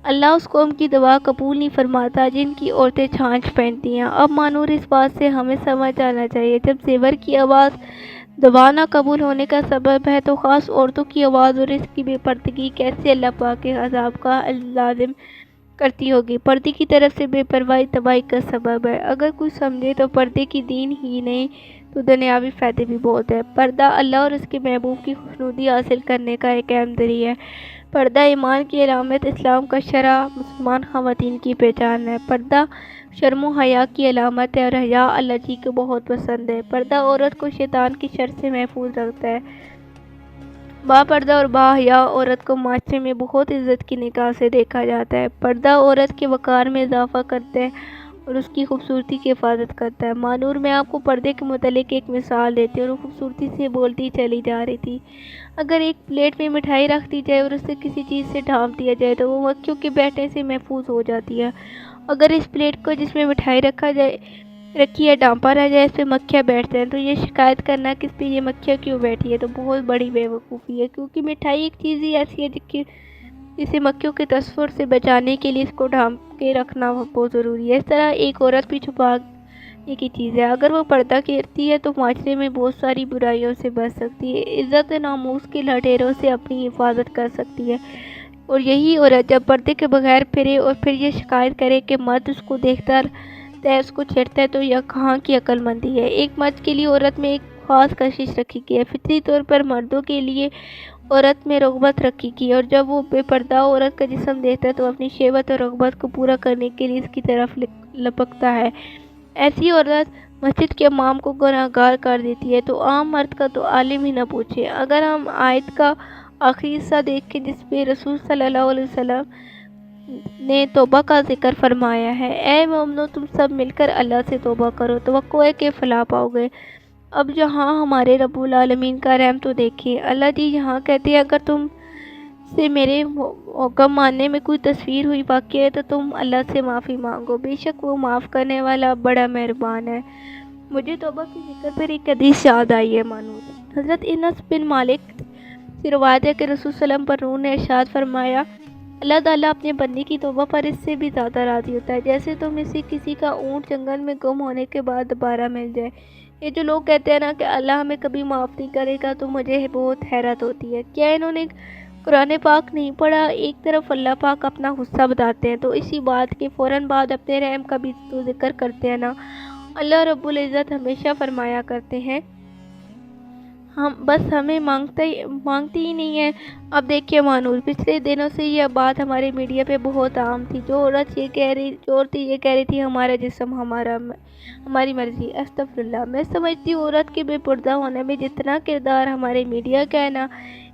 اللہ اس قوم کی دعا قبول نہیں فرماتا جن کی عورتیں چھاچھ پہنتی ہیں۔ اب مانور اس بات سے ہمیں سمجھ آنا چاہیے جب زیور کی آواز دعا نہ قبول ہونے کا سبب ہے تو خاص عورتوں کی آواز اور اس کی بے پردگی کیسے اللہ پاک کے عذاب کا لازم کرتی ہوگی۔ پردے کی طرف سے بے پرواہی تباہی کا سبب ہے۔ اگر کوئی سمجھے تو پردے کی دین ہی نہیں تو دنیاوی فائدے بھی بہت ہیں۔ پردہ اللہ اور اس کے محبوب کی خوشنودی حاصل کرنے کا ایک اہم ذریعہ ہے۔ پردہ ایمان کی علامت، اسلام کا شرع، مسلمان خواتین کی پہچان ہے۔ پردہ شرم و حیا کی علامت ہے اور حیا اللہ جی کو بہت پسند ہے۔ پردہ عورت کو شیطان کی شر سے محفوظ رکھتا ہے۔ با پردہ اور با حیا عورت کو معاشرے میں بہت عزت کی نگاہ سے دیکھا جاتا ہے۔ پردہ عورت کے وقار میں اضافہ کرتا ہے اور اس کی خوبصورتی کی حفاظت کرتا ہے۔ مانور میں آپ کو پردے کے متعلق ایک مثال دیتی ہوں اور وہ خوبصورتی سے بولتی چلی جا رہی تھی۔ اگر ایک پلیٹ میں مٹھائی رکھ دی جائے اور اسے کسی چیز سے ڈھانپ دیا جائے تو وہ مکھیوں کے بیٹھنے سے محفوظ ہو جاتی ہے۔ اگر اس پلیٹ کو جس میں مٹھائی رکھی ہے ڈھانپا رہ جائے اس پہ مکھیاں بیٹھ جائیں تو یہ شکایت کرنا کہ اس پہ یہ مکھیاں کیوں بیٹھی ہے تو بہت بڑی بیوقوفی ہے، کیونکہ مٹھائی ایک چیز ہی ایسی ہے جسے مکھیوں کے تصور سے بچانے کے لیے اس کو ڈھانپ کے رکھنا بہت ضروری ہے۔ اس طرح ایک عورت بھی چھپانے کی چیز ہے، اگر وہ پردہ کرتی ہے تو معاشرے میں بہت ساری برائیوں سے بچ سکتی ہے، عزت ناموس کے لٹیروں سے اپنی حفاظت کر سکتی ہے۔ اور یہی عورت جب پردے کے بغیر پھرے اور پھر یہ شکایت کرے کہ مرد اس کو دیکھتا ہے اس کو چھیڑتا ہے تو یہ کہاں کی عقل مندی ہے۔ ایک مرد کے لیے عورت میں ایک خاص کشش رکھی گئی ہے، فطری طور پر مردوں کے لیے عورت میں رغبت رکھی گئی ہے اور جب وہ بے پردہ عورت کا جسم دیکھتا ہے تو اپنی شہوت اور رغبت کو پورا کرنے کے لیے اس کی طرف لپکتا ہے۔ ایسی عورت مسجد کے امام کو گناہگار کر دیتی ہے تو عام مرد کا تو عالم ہی نہ پوچھے۔ اگر ہم آیت کا آخری حصہ دیکھیں جس پہ رسول صلی اللہ علیہ وسلم نے توبہ کا ذکر فرمایا ہے، اے مومنو تم سب مل کر اللہ سے توبہ کرو، توقع ہے کہ فلاح پاؤ گے۔ اب یہاں ہمارے رب العالمین کا رحم تو دیکھیں، اللہ جی یہاں کہتے ہیں اگر تم سے میرے حکم ماننے میں کوئی تصویر ہوئی واقع ہے تو تم اللہ سے معافی مانگو، بے شک وہ معاف کرنے والا بڑا مہربان ہے۔ مجھے توبہ کے ذکر پر ایک حدیث یاد آئی ہے مانور۔ حضرت انس بن مالک سے روایت ہے کہ رسول صلی اللہ علیہ وسلم پر روح نے ارشاد فرمایا اللہ تعالیٰ اپنے بندے کی توبہ پر اس سے بھی زیادہ راضی ہوتا ہے جیسے تم اسے کسی کا اونٹ جنگل میں گم ہونے کے بعد دوبارہ مل جائے۔ یہ جو لوگ کہتے ہیں نا کہ اللہ ہمیں کبھی معاف نہیں کرے گا تو مجھے بہت حیرت ہوتی ہے، کیا انہوں نے قرآن پاک نہیں پڑھا؟ ایک طرف اللہ پاک اپنا غصہ بتاتے ہیں تو اسی بات کے فوراً بعد اپنے رحم کا بھی تو ذکر کرتے ہیں نا۔ اللہ رب العزت ہمیشہ فرمایا کرتے ہیں ہم بس ہمیں مانگتی ہی نہیں ہے۔ اب دیکھیے مانور، پچھلے دنوں سے یہ بات ہمارے میڈیا پہ بہت عام تھی، جو عورت یہ کہہ رہی تھی ہمارا جسم ہماری مرضی۔ استغفراللہ، میں سمجھتی ہوں عورت کے بے پردہ ہونے میں جتنا کردار ہمارے میڈیا کا ہے نا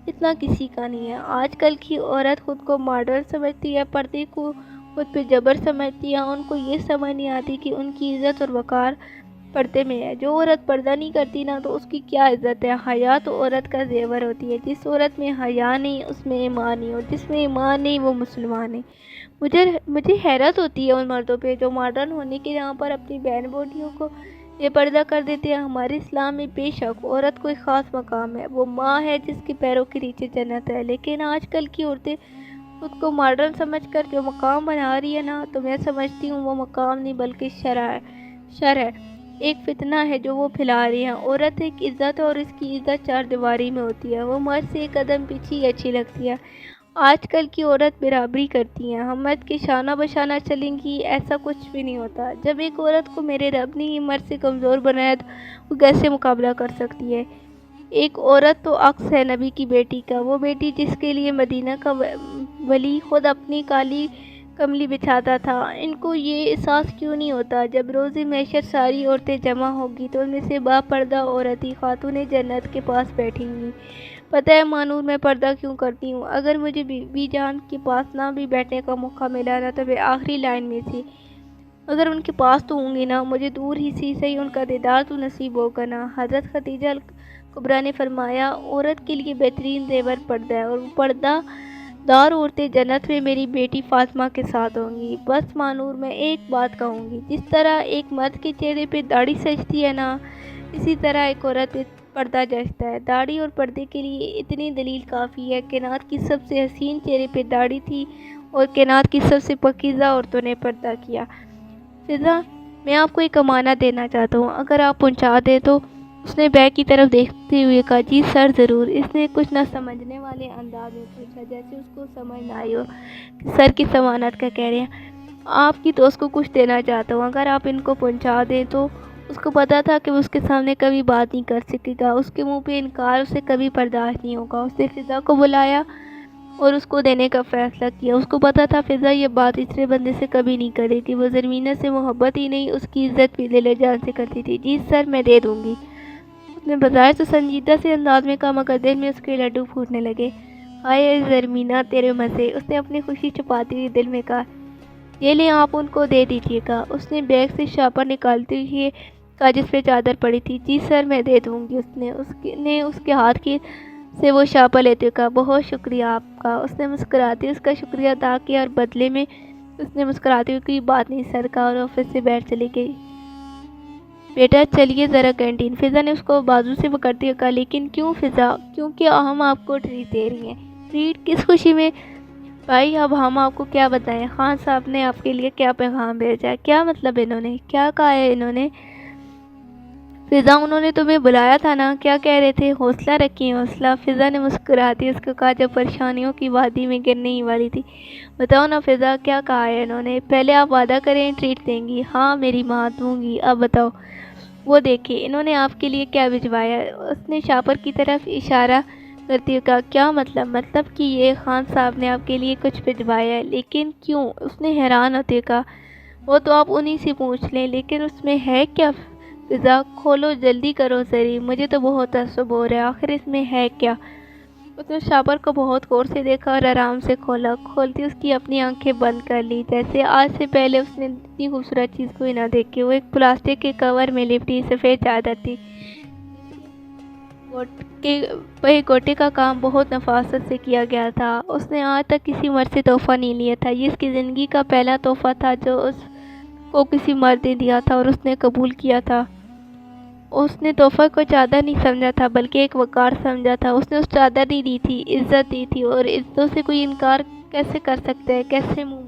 اتنا کسی کا نہیں ہے۔ آج کل کی عورت خود کو ماڈرن سمجھتی ہے، پردے کو خود پہ جبر سمجھتی ہے، ان کو یہ سمجھ نہیں آتی کہ ان کی عزت اور وقار پردے میں ہے۔ جو عورت پردہ نہیں کرتی نا تو اس کی کیا عزت ہے۔ حیا تو عورت کا زیور ہوتی ہے۔ جس عورت میں حیا نہیں اس میں ایمان نہیں، اور جس میں ایمان نہیں وہ مسلمان نہیں۔ مجھے حیرت ہوتی ہے ان مردوں پہ جو ماڈرن ہونے کے نام پر اپنی بہن بیٹیوں کو یہ پردہ کر دیتے ہیں۔ ہمارے اسلام میں بے شک عورت کوئی خاص مقام ہے، وہ ماں ہے جس کے پیروں کے نیچے جنت ہے، لیکن آج کل کی عورتیں خود کو ماڈرن سمجھ کر جو مقام بنا رہی ہے نا، تو میں سمجھتی ہوں وہ مقام نہیں بلکہ شر ہے، ایک فتنہ ہے جو وہ پھیلا رہی ہیں۔ عورت ایک عزت ہے اور اس کی عزت چار دیواری میں ہوتی ہے، وہ مرد سے ایک قدم پیچھے ہی اچھی لگتی ہے۔ آج کل کی عورت برابری کرتی ہیں، ہم مرد کے شانہ بشانہ چلیں گی، ایسا کچھ بھی نہیں ہوتا۔ جب ایک عورت کو میرے رب نے ہی مرد سے کمزور بنایا تو وہ کیسے مقابلہ کر سکتی ہے؟ ایک عورت تو عکس ہے نبی کی بیٹی کا، وہ بیٹی جس کے لیے مدینہ کا ولی خود اپنی کالی کملی بچھاتا تھا۔ ان کو یہ احساس کیوں نہیں ہوتا جب روز محشر ساری عورتیں جمع ہوگی تو ان میں سے با پردہ عورت ہی خاتون جنت کے پاس بیٹھیں گی۔ پتہ ہے مانور میں پردہ کیوں کرتی ہوں؟ اگر مجھے بی جان کے پاس نہ بھی بیٹھنے کا موقع ملا نا تو میں آخری لائن میں تھی، اگر ان کے پاس تو ہوں گی نا، مجھے دور ہی سے صحیح ان کا دیدار تو نصیب ہوگا نا۔ حضرت خدیجہ کبریٰ نے فرمایا، عورت کے لیے بہترین زیور پردہ ہے، اور وہ پردہ دار عورتیں جنت میں میری بیٹی فاطمہ کے ساتھ ہوں گی۔ بس مانور میں ایک بات کہوں گی، جس طرح ایک مرد کے چہرے پہ داڑھی سجتی ہے نا، اسی طرح ایک عورت پہ پردہ جچتا ہے۔ داڑھی اور پردے کے لیے اتنی دلیل کافی ہے۔ کائنات کی سب سے حسین چہرے پہ داڑھی تھی اور کائنات کی سب سے پاکیزہ عورتوں نے پردہ کیا۔ فضا، میں آپ کو ایک امانت دینا چاہتا ہوں، اگر آپ پہنچا دیں تو۔ اس نے بیگ کی طرف دیکھتے ہوئے کہا، جی سر ضرور۔ اس نے کچھ نہ سمجھنے والے انداز میں پوچھا، جیسے اس کو سمجھ نہ آئی ہو کہ سر کی امانت کا کہہ رہے ہیں۔ آپ کی دوست کو کچھ دینا چاہتا ہوں، اگر آپ ان کو پہنچا دیں تو۔ اس کو پتا تھا کہ وہ اس کے سامنے کبھی بات نہیں کر سکے گا، اس کے منہ پہ انکار اسے کبھی برداشت نہیں ہوگا۔ اس نے فضا کو بلایا اور اس کو دینے کا فیصلہ کیا۔ اس کو پتا تھا فضا یہ بات تیسرے بندے سے کبھی نہیں کرے گی، وہ زرمینہ سے محبت ہی نہیں اس کی عزت بھی دل جان سے کرتی تھی۔ جی سر، میں دے دوں گی، اس نے بظاہر تو سنجیدہ سے انداز میں کہا، مگر دل میں اس کے لڈو پھوٹنے لگے۔ ہائے زرمینہ تیرے مزے، اس نے اپنی خوشی چھپاتی ہوئی دل میں کہا، یہ لیں آپ ان کو دے دیجیے گا۔ اس نے بیگ سے شاپر نکالتے ہوئے کہا جس پہ چادر پڑی تھی۔ جی سر، میں دے دوں گی، اس کے ہاتھ کی سے وہ شاپر لیتے ہوئے کہا، بہت شکریہ آپ کا۔ اس نے مسکراتے اس کا شکریہ ادا کیا اور بدلے میں اس نے مسکراتے ہوئے کوئی بات نہیں سر کہا اور آفس سے باہر چلی گئی۔ بیٹا چلیے ذرا کینٹین، فضا نے اس کو بازو سے پکڑتے ہوئے کہا۔ لیکن کیوں فضا؟ کیونکہ ہم آپ کو ٹریٹ دے رہی ہیں۔ ٹریٹ کس خوشی میں؟ بھائی اب ہم آپ کو کیا بتائیں، خان صاحب نے آپ کے لیے کیا پیغام بھیجا ہے؟ کیا مطلب انہوں نے کیا کہا ہے؟ انہوں نے فضا، انہوں نے تمہیں بلایا تھا نا، کیا کہہ رہے تھے؟ حوصلہ رکھیے، حوصلہ۔ فضا نے مسکراتی اس کو کہا جب پریشانیوں کی وادی میں گرنے ہی والی تھی۔ بتاؤ نا فضا، کیا کہا ہے انہوں نے؟ پہلے آپ وعدہ کریں ٹریٹ دیں گی۔ ہاں میری ماں، دوں گی، اب بتاؤ۔ وہ دیکھیں انہوں نے آپ کے لیے کیا بھجوایا ہے۔ اس نے شاپر کی طرف اشارہ کرتے ہوئے کہا، کیا مطلب؟ مطلب کہ یہ خان صاحب نے آپ کے لیے کچھ بھجوایا ہے، لیکن کیوں؟ اس نے حیران ہوتے ہوئے کہا، وہ تو آپ انہی سے پوچھ لیں، لیکن اس میں ہے کیا؟ فضا، کھولو جلدی کرو ذری، مجھے تو بہت تعصب ہو رہا ہے، آخر اس میں ہے کیا؟ اس نے شاپر کو بہت غور سے دیکھا اور آرام سے کھولا۔ کھولتی اس کی اپنی آنکھیں بند کر لی، جیسے آج سے پہلے اس نے اتنی خوبصورت چیز کوئی نہ دیکھی۔ وہ ایک پلاسٹک کے کور میں لپٹی سفید چادر تھی، گوٹے کا کام بہت نفاست سے کیا گیا تھا۔ اس نے آج تک کسی مرد سے تحفہ نہیں لیا تھا، یہ اس کی زندگی کا پہلا تحفہ تھا جو اس کو کسی مرد نے دیا تھا اور اس نے قبول کیا تھا۔ اس نے تحفہ کو چادر نہیں سمجھا تھا بلکہ ایک وقار سمجھا تھا۔ اس نے اس چادر نہیں دی تھی، عزت دی تھی، اور عزتوں سے کوئی انکار کیسے کر سکتا ہے، کیسے منہ